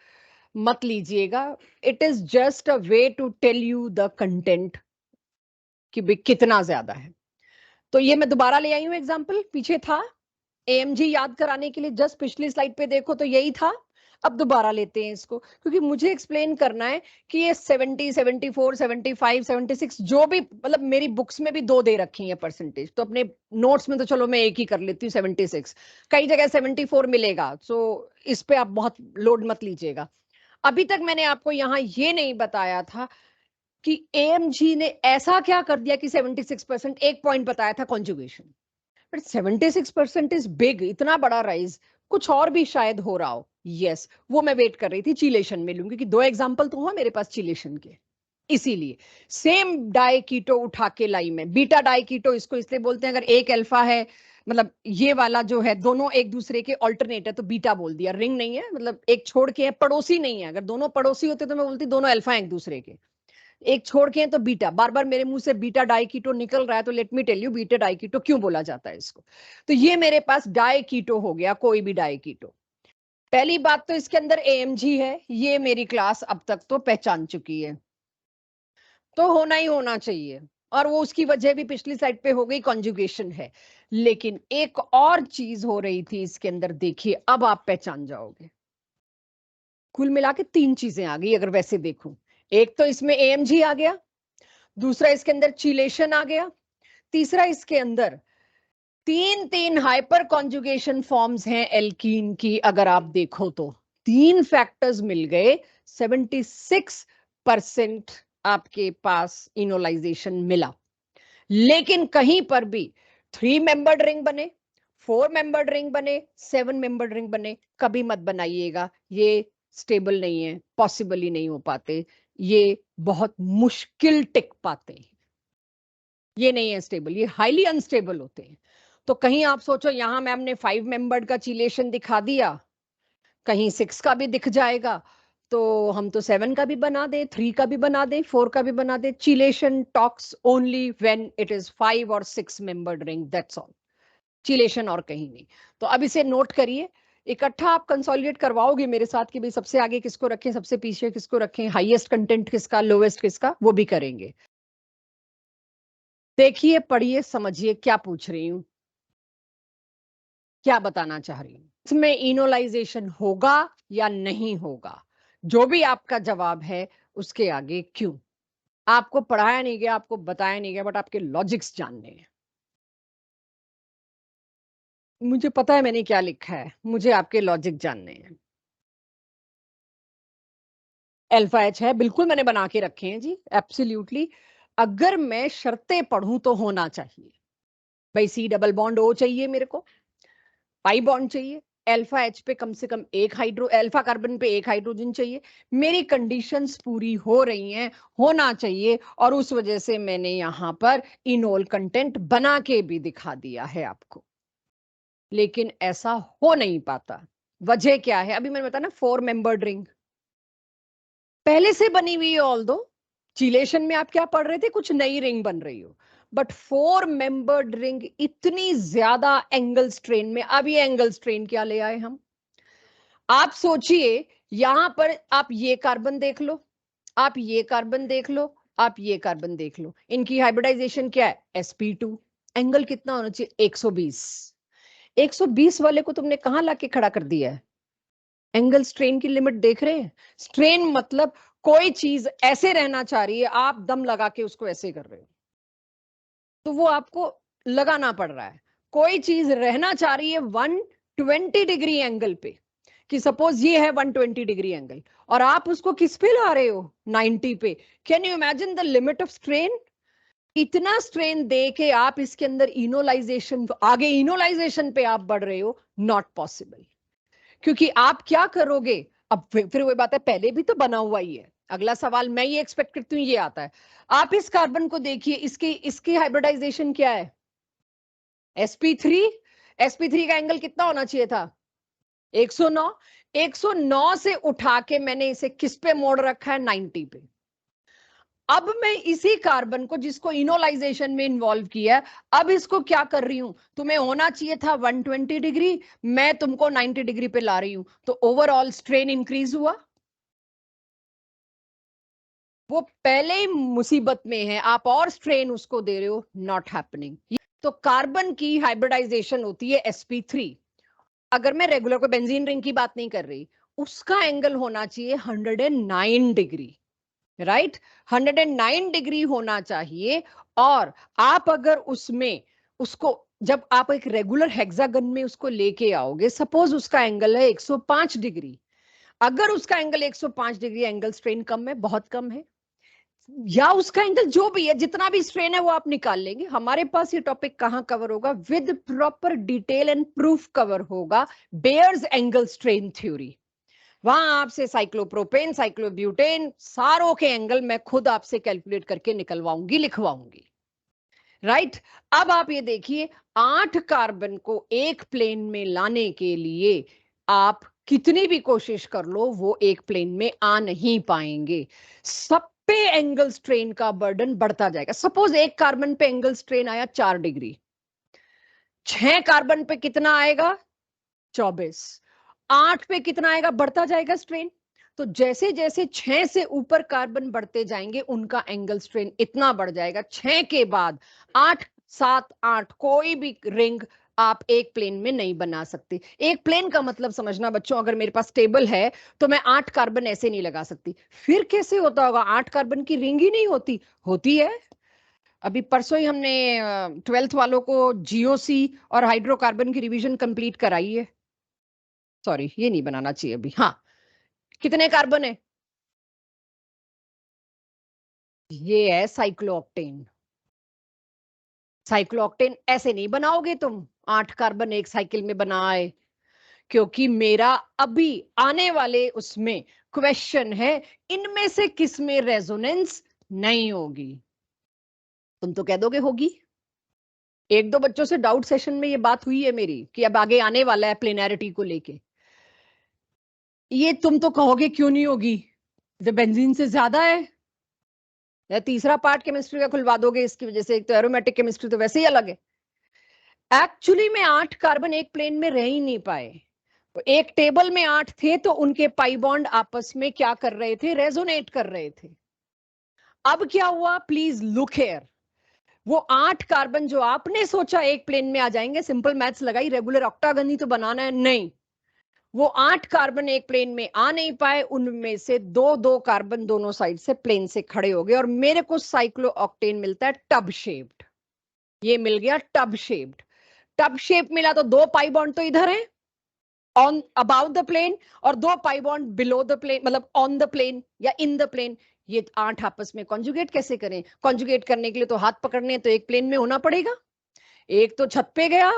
मत लीजिएगा। It is just a way to tell you the content कि भाई कितना ज्यादा है। तो ये मैं दोबारा ले आई हूं एग्जाम्पल, पीछे था एएमजी याद कराने के लिए, जस्ट पिछली स्लाइड पे देखो तो यही था। अब दोबारा लेते हैं इसको, क्योंकि मुझे एक्सप्लेन करना है कि ये 70, 74, 75, 76 जो भी, मतलब मेरी बुक्स में भी दो दे रखी है परसेंटेज, तो अपने नोट्स में तो चलो मैं एक ही कर लेती हूँ 76, कई जगह 74 मिलेगा, सो इस पे आप बहुत लोड मत लीजिएगा। अभी तक मैंने आपको यहां ये नहीं बताया था कि AMG ने ऐसा क्या कर दिया कि 76%, एक पॉइंट बताया था कॉन्जुगेशन, बट 76% इज बिग, इतना बड़ा राइज, कुछ और भी शायद हो रहा हो। यस, वो मैं वेट कर रही थी चीलेशन में लूंगी, कि 2 एग्जांपल तो हुआ मेरे पास चीलेशन के। इसीलिए सेम डाई कीटो उठा के लाई में, बीटा डाई कीटो इसको इसलिए बोलते हैं, अगर एक अल्फा है, मतलब ये वाला जो है दोनों एक दूसरे के ऑल्टरनेट है तो बीटा बोल दिया, रिंग नहीं है, मतलब एक छोड़ के है, पड़ोसी नहीं है, अगर दोनों पड़ोसी होते तो मैं बोलती दोनों अल्फा एक दूसरे के, एक छोड़ के हैं तो बीटा। बार बार मेरे मुंह से बीटा डाई कीटो निकल रहा है, तो let me tell you beta diketo क्यों बोला जाता है इसको। तो ये मेरे पास डाई कीटो हो गया, कोई भी डाई कीटो। पहली बात तो इसके अंदर AMG है, ये मेरी क्लास अब तक तो पहचान चुकी है, तो होना ही होना चाहिए, और वो उसकी वजह भी पिछली साइड पे हो गई, कॉन्जुगेशन है। लेकिन एक और चीज हो रही थी इसके अंदर, देखिए अब आप पहचान जाओगे। कुल मिला के 3 चीजें आ गई अगर वैसे देखूं। एक तो इसमें AMG आ गया, दूसरा इसके अंदर चीलेशन आ गया, तीसरा इसके अंदर तीन तीन हाइपर कॉन्जुगेशन फॉर्म्स हैं एल्कीन की, अगर आप देखो तो 3 फैक्टर्स मिल गए, 76% आपके पास इनोलाइजेशन मिला। लेकिन कहीं पर भी 3 मेंबर्ड रिंग बने, 4 मेंबर्ड रिंग बने, 7 मेंबर्ड रिंग बने, कभी मत बनाइएगा, ये स्टेबल नहीं है, पॉसिबल ही नहीं हो पाते, ये बहुत मुश्किल टिक पाते हैं, ये नहीं है स्टेबल, ये हाईली अनस्टेबल होते हैं। तो कहीं आप सोचो यहां मैम ने 5 मेंबर्ड का चिलेशन दिखा दिया, कहीं 6 का भी दिख जाएगा, तो हम तो 7 का भी बना दे, 3 का भी बना दे, 4 का भी बना दे। Chelation talks only when it is 5 और 6 membered ring, that's all, chelation और कहीं नहीं। तो अब इसे नोट करिए, इकट्ठा आप कंसोलिडेट करवाओगे मेरे साथ कि भाई सबसे आगे किसको रखें, सबसे पीछे किसको रखें, हाईएस्ट कंटेंट किसका, लोवेस्ट किसका, वो भी करेंगे। देखिए, पढ़िए, समझिए क्या पूछ रही हूं, क्या बताना चाह रही हूं, इसमें इनोलाइजेशन होगा या नहीं होगा। जो भी आपका जवाब है उसके आगे क्यों। आपको पढ़ाया नहीं गया, आपको बताया नहीं गया, बट आपके लॉजिक्स जानने हैं। मुझे पता है मैंने क्या लिखा है, मुझे आपके लॉजिक जानने हैं। अल्फा एच है, बिल्कुल मैंने बना के रखे हैं जी, एब्सोल्युटली। अगर मैं शर्तें पढ़ूं तो होना चाहिए भाई, C डबल बॉन्ड O चाहिए मेरे को, पाई बॉन्ड चाहिए, अल्फा एच पे कम से कम एक हाइड्रो, अल्फा कार्बन पे एक हाइड्रोजन चाहिए, मेरी कंडीशंस पूरी हो रही हैं, होना चाहिए, और उस वजह से मैंने यहां पर इनोल कंटेंट बना के भी दिखा दिया है आपको। लेकिन ऐसा हो नहीं पाता, वजह क्या है, अभी मैंने बताया ना, 4 मेंबर्ड रिंग पहले से बनी हुई है, ऑल दो चिलेशन में आप क्या पढ़ रहे थे, कुछ नई रिंग बन रही हो, बट 4 मेंबर्ड रिंग इतनी ज्यादा एंगल स्ट्रेन में, अब ये एंगल स्ट्रेन क्या ले आए हम। आप सोचिए, यहां पर आप ये कार्बन देख लो, आप ये कार्बन देख लो, आप ये कार्बन देख लो, इनकी हाइब्रिडाइजेशन क्या है, sp2, एंगल कितना होना चाहिए, 120। 120 वाले को तुमने कहां लाके खड़ा कर दिया है, एंगल स्ट्रेन की लिमिट देख रहे हैं। स्ट्रेन मतलब कोई चीज ऐसे रहना चाह रही है, आप दम लगा के उसको ऐसे कर रहे हो, तो वो आपको लगाना पड़ रहा है। कोई चीज रहना चाह रही है 120 डिग्री एंगल पे, कि सपोज ये है 120 डिग्री एंगल, और आप उसको किस पे ला रहे हो, 90 पे। Can you imagine the limit of strain. इतना स्ट्रेन दे के आप इसके अंदर इनोलाइजेशन, आगे इनोलाइजेशन पे आप बढ़ रहे हो, नॉट पॉसिबल। क्योंकि आप क्या करोगे, अब फिर वही बात है, पहले भी तो बना हुआ ही है। अगला सवाल मैं ये एक्सपेक्ट करती हूँ, ये आता है, आप इस कार्बन को देखिए, इसकी इसकी हाइब्रिडाइजेशन क्या है, sp3। sp3 का एंगल कितना होना चाहिए था, 109। 109 से उठा के मैंने इसे किस पे मोड़ रखा है, 90 पे। अब मैं इसी कार्बन को, जिसको इनोलाइजेशन में इन्वॉल्व किया है, अब इसको क्या कर रही हूं, तुम्हें होना चाहिए था 120 डिग्री, मैं तुमको 90 डिग्री पे ला रही हूं, तो ओवरऑल स्ट्रेन इंक्रीज हुआ। वो पहले ही मुसीबत में है, आप और स्ट्रेन उसको दे रहे हो, नॉट हैपनिंग। तो कार्बन की हाइब्रिडाइजेशन होती है sp3। अगर मैं रेगुलर को बेंजीन रिंग की बात नहीं कर रही, उसका एंगल होना चाहिए 109 डिग्री, राइट, 109 डिग्री होना चाहिए। और आप अगर उसमें उसको, जब आप एक रेगुलर हेक्सागन में उसको लेके आओगे, सपोज उसका एंगल है 105 डिग्री, अगर उसका एंगल 105 डिग्री, एंगल स्ट्रेन कम है, बहुत कम है, या उसका एंगल जो भी है, जितना भी स्ट्रेन है वो आप निकाल लेंगे। हमारे पास ये टॉपिक कहां कवर होगा? With proper detail and proof cover होगा, बेयर्स एंगल स्ट्रेन थ्योरी। वहां आपसे साइक्लोप्रोपेन, साइक्लोब्यूटेन, सारों के एंगल मैं खुद आपसे कैलकुलेट करके निकलवाऊंगी, लिखवाऊंगी। राइट? अब आप ये देखिए, 8 कार्बन को एक प्लेन में लाने के लिए आप कितनी भी कोशिश कर लो, वो एक प्लेन में आ नहीं पाएंगे। सब पे एंगल स्ट्रेन का बर्डन बढ़ता जाएगा। सपोज एक कार्बन पे एंगल स्ट्रेन आया 4 डिग्री, 6 कार्बन पे कितना आएगा? 24। 8 पे कितना आएगा? बढ़ता जाएगा स्ट्रेन। तो जैसे जैसे 6 से ऊपर कार्बन बढ़ते जाएंगे, उनका एंगल स्ट्रेन इतना बढ़ जाएगा। 6 के बाद 8, 7, 8 कोई भी रिंग आप एक प्लेन में नहीं बना सकते। एक प्लेन का मतलब समझना बच्चों, अगर मेरे पास टेबल है तो मैं 8 कार्बन ऐसे नहीं लगा सकती। फिर कैसे होता होगा? 8 कार्बन की रिंग ही नहीं होती। होती है। अभी परसों ही हमने 12th वालों को जीओसी और हाइड्रोकार्बन की रिवीजन कंप्लीट कराई है। सॉरी, ये नहीं बनाना चाहिए अभी। हाँ, कितने कार्बन है? ये है साइक्लोऑक्टेन। साइक्लोऑक्टेन ऐसे नहीं बनाओगे तुम, 8 कार्बन एक साइकिल में बनाए, क्योंकि मेरा अभी आने वाले उसमें क्वेश्चन है, इनमें से किस में रेजोनेंस नहीं होगी? तुम तो कह दोगे होगी। एक दो बच्चों से डाउट सेशन में ये बात हुई है मेरी कि अब आगे आने वाला है प्लेनैरिटी को लेके। ये तुम तो कहोगे क्यों नहीं होगी, जब बेंजीन से ज्यादा है। या तीसरा पार्ट केमिस्ट्री का खुलवा दोगे इसकी वजह से, एक तो एरोमेटिक केमिस्ट्री तो वैसे ही अलग है। एक्चुअली में 8 कार्बन एक प्लेन में रह ही नहीं पाए। तो एक टेबल में 8 थे तो उनके पाई बॉन्ड आपस में क्या कर रहे थे? रेजोनेट कर रहे थे। अब क्या हुआ? Please look here. वो 8 कार्बन जो आपने सोचा एक प्लेन में आ जाएंगे, सिंपल मैथ्स लगाई, रेगुलर ऑक्टागन ही तो बनाना है, नहीं। वो 8 कार्बन एक प्लेन में आ नहीं पाए। उनमें से दो दो कार्बन दोनों साइड से प्लेन से खड़े हो गए और मेरे को साइक्लो ऑक्टेन मिलता है टब शेप्ड। ये मिल गया टब शेप्ड। टब शेप मिला तो दो पाई बॉन्ड तो इधर है ऑन अबाउट द प्लेन, और दो pi bond below the plane, मतलब ऑन द प्लेन या इन द प्लेन। ये 8 आपस में कॉन्जुगेट कैसे करें? कॉन्जुगेट करने के लिए तो हाथ पकड़ने तो एक प्लेन में होना पड़ेगा। एक तो छत पे गया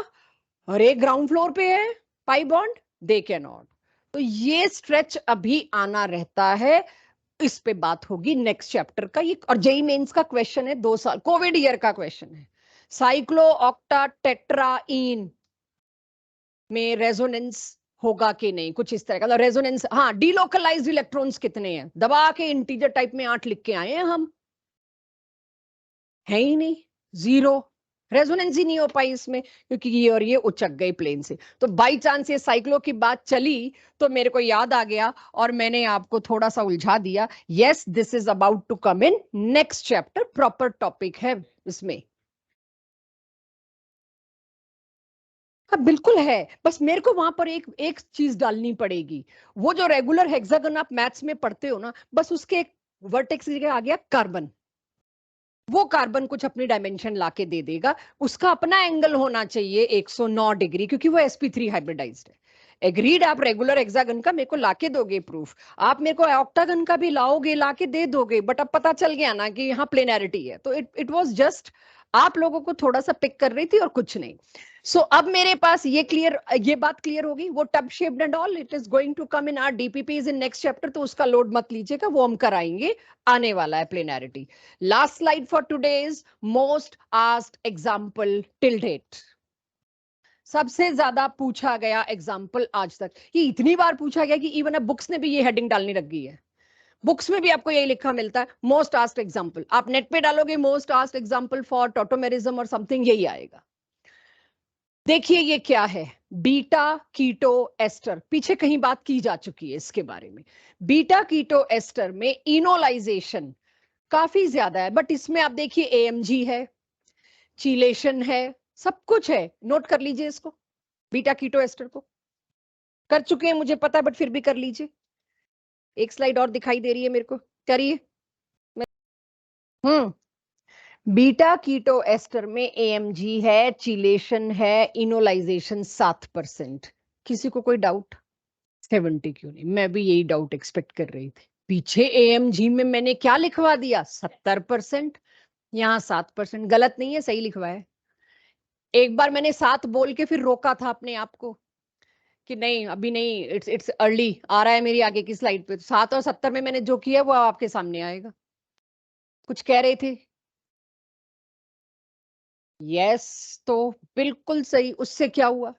और एक ग्राउंड फ्लोर पे है pi bond, they can not. तो ये स्ट्रेच अभी आना रहता है, इस पे बात होगी नेक्स्ट चैप्टर का। ये और जेई मेंस का क्वेश्चन है, 2 साल कोविड ईयर का क्वेश्चन है। साइक्लो ऑक्टा टेट्राइन में रेजोनेंस होगा कि नहीं, कुछ इस तरह का रेजोनेंस। हाँ, डीलोकलाइज्ड इलेक्ट्रॉन्स कितने हैं? दबा के इंटीजर टाइप में 8 लिख के आए हैं हम, है ही नहीं, 0। रेजोनेंस ही नहीं हो पाई इसमें, क्योंकि ये और ये उचक गए प्लेन से। तो बाई चांस ये साइक्लो की बात चली तो मेरे को याद आ गया और मैंने आपको थोड़ा सा उलझा दिया। Yes, this is about to come in next chapter, proper topic है इसमें। हाँ बिल्कुल है, बस मेरे को वहां पर एक एक चीज डालनी पड़ेगी। वो जो रेगुलर हेक्सागन आप मैथ्स में पढ़ते हो ना, बस उसके एक वर्टेक्स की जगह आ गया कार्बन। वो कार्बन कुछ अपनी डायमेंशन लाके दे देगा। उसका अपना एंगल होना चाहिए 109 डिग्री, क्योंकि वो sp3 हाइब्रिडाइज्ड है। एग्रीड, आप रेगुलर हेक्सागन का मेरे को लाके दोगे प्रूफ, आप मेरे को ऑक्टागन का भी लाओगे, लाके दे दोगे, बट अब पता चल गया ना कि यहाँ प्लेनैरिटी है। तो इट वाज जस्ट आप लोगों को थोड़ा सा पिक कर रही थी और कुछ नहीं। सो अब मेरे पास ये बात क्लियर होगी। वो tub shaped and all, it is going to come in our DPPs in next chapter, तो उसका लोड मत लीजिएगा, वो हम कराएंगे, आने वाला है planarity. Last slide for today's most asked example till date. सबसे ज्यादा पूछा गया एग्जाम्पल आज तक, ये इतनी बार पूछा गया कि इवन अब बुक्स ने भी ये हेडिंग डालनी लग गई है। बुक्स में भी आपको यही लिखा मिलता है, मोस्ट आस्क्ड एग्जाम्पल। आप नेट पे डालोगे most asked example for tautomerism और समथिंग, यही आएगा। देखिए ये क्या है, बीटा कीटो एस्टर। पीछे कहीं बात की जा चुकी है इसके बारे में। बीटा कीटो एस्टर में इनोलाइजेशन काफी ज्यादा है, बट इसमें आप देखिए एएमजी है, चीलेशन है, सब कुछ है। नोट कर लीजिए इसको, बीटा कीटो एस्टर को। कर चुके हैं मुझे पता है, बट फिर भी कर लीजिए। एक स्लाइड और दिखाई दे रही है मेरे को, करिए। बीटा कीटो एस्टर में एएमजी है, चीलेशन है, इनोलाइजेशन 7%। किसी को कोई डाउट? 70 क्यों नहीं, मैं भी यही डाउट एक्सपेक्ट कर रही थी। पीछे AMG में मैंने क्या लिखवा दिया, 70%, यहाँ 7%। गलत नहीं है, सही लिखवाया है। एक बार मैंने 7 बोल के फिर रोका था अपने आप को कि नहीं अभी नहीं, इट्स अर्ली, आ रहा है मेरी आगे की स्लाइड पे। 7 और 70 में मैंने जो किया वो आपके सामने आएगा। कुछ कह रहे थे? यस, तो बिल्कुल सही। उससे क्या हुआ?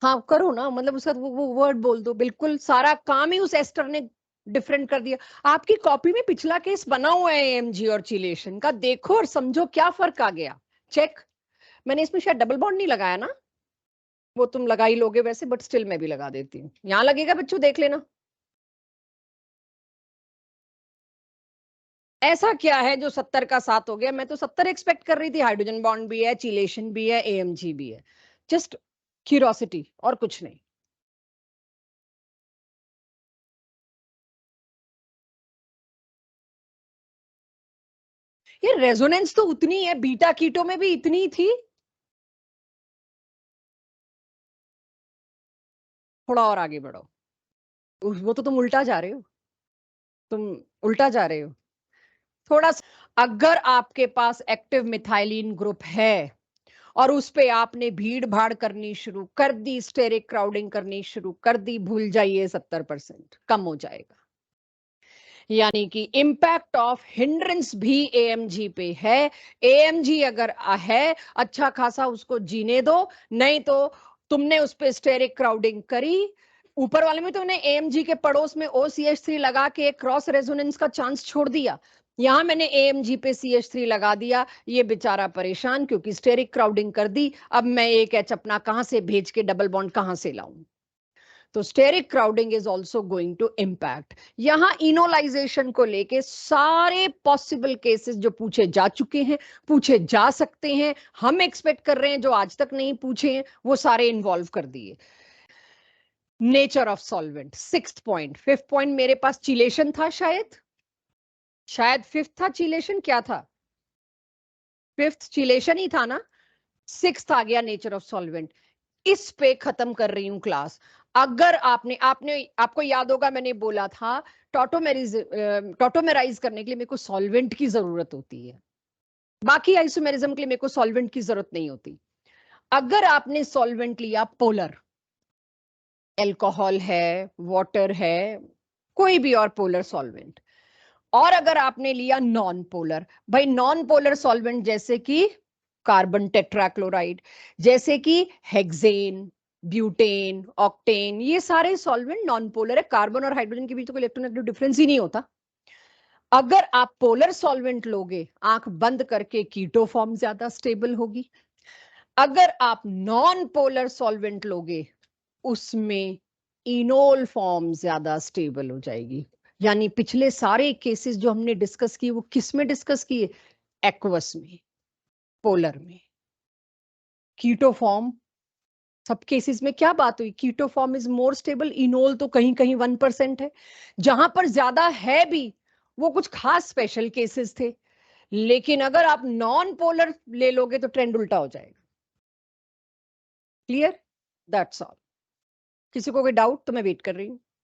हाँ करो ना, मतलब उसका वो वर्ड बोल दो, बिल्कुल सारा काम ही उस एस्टर ने डिफरेंट कर दिया। आपकी कॉपी में पिछला केस बना हुआ है AMG और चिलेशन का, देखो और समझो क्या फर्क आ गया। चेक। मैंने इसमें शायद डबल बॉन्ड नहीं लगाया ना, वो तुम लगा ही लोगे वैसे, बट स्टिल मैं भी लगा देती हूँ। यहाँ लगेगा बच्चों, देख लेना। ऐसा क्या है जो 70 का 7 हो गया? मैं तो 70 एक्सपेक्ट कर रही थी। हाइड्रोजन बॉन्ड भी है, चिलेशन भी है, AMG भी है। जस्ट क्यूरियोसिटी और कुछ नहीं। ये रेजोनेंस तो उतनी है, बीटा कीटो में भी इतनी थी। थोड़ा और आगे बढ़ो। वो तो तुम उल्टा जा रहे हो, तुम उल्टा जा रहे हो थोड़ा सा। अगर आपके पास एक्टिव मिथाइलिन ग्रुप है और उस पे आपने भीड़ भाड़ करनी शुरू कर दी, स्टेरिक क्राउडिंग करनी शुरू कर दी, भूल जाइए, 70% कम हो जाएगा। यानी कि इम्पैक्ट ऑफ हिंड्रेंस भी AMG पे है। AMG अगर है अच्छा खासा, उसको जीने दो। नहीं तो तुमने उस पे स्टेरिक क्राउडिंग करी, ऊपर वाले में तुमने AMG के पड़ोस में OCH3 लगा के एक क्रॉस रेजोनेंस का चांस छोड़ दिया। यहां मैंने AMG पे CH3 लगा दिया, ये बेचारा परेशान क्योंकि स्टेरिक क्राउडिंग कर दी। अब मैं एक एच अपना कहां से भेज के डबल बॉन्ड कहां से लाऊं? तो steric crowding is also going to impact. यहां इनोलाइजेशन को लेके सारे पॉसिबल केसेस जो पूछे जा चुके हैं, पूछे जा सकते हैं, हम एक्सपेक्ट कर रहे हैं जो आज तक नहीं पूछे हैं, वो सारे इन्वॉल्व कर दिए। Nature of solvent, 6th point. 5th point मेरे पास चिलेशन था, शायद 5th था चिलेशन, क्या था? 5th चिलेशन ही था ना। 6th आ गया नेचर ऑफ सॉल्वेंट। इस पे खत्म कर रही हूं क्लास। अगर आपने आपने आपको याद होगा मैंने बोला था, टॉटोमेराइज करने के लिए मेरे को सॉल्वेंट की जरूरत होती है, बाकी आइसोमेरिज्म के लिए मेरे को सॉल्वेंट की जरूरत नहीं होती। अगर आपने सॉल्वेंट लिया पोलर, एल्कोहल है, वाटर है, कोई भी और पोलर सॉल्वेंट, और अगर आपने लिया नॉन पोलर, भाई नॉन पोलर सॉल्वेंट जैसे कि कार्बन टेट्राक्लोराइड, जैसे कि हेक्सेन, ब्यूटेन, ऑक्टेन, ये सारे सॉल्वेंट नॉन पोलर है। कार्बन और हाइड्रोजन के बीच तो कोई इलेक्ट्रोनेगेटिव डिफरेंस ही नहीं होता। अगर आप पोलर सॉल्वेंट लोगे, आंख बंद करके कीटो फॉर्म ज्यादा स्टेबल होगी। अगर आप नॉन पोलर सॉल्वेंट लोगे, उसमें इनोल फॉर्म ज्यादा स्टेबल हो जाएगी। यानी पिछले सारे केसेस जो हमने डिस्कस किए वो किस में डिस्कस किए? एक्वस में, पोलर में। कीटो फॉर्म, सब केसेस में क्या बात हुई? Keto form is more stable, enol तो कहीं कहीं 1% है। जहां पर ज्यादा है भी, वो कुछ खास स्पेशल केसेस थे। लेकिन अगर आप नॉन पोलर ले लोगे तो ट्रेंड उल्टा हो जाएगा। क्लियर? That's all. किसी को कोई डाउट तो मैं वेट कर रही हूँ।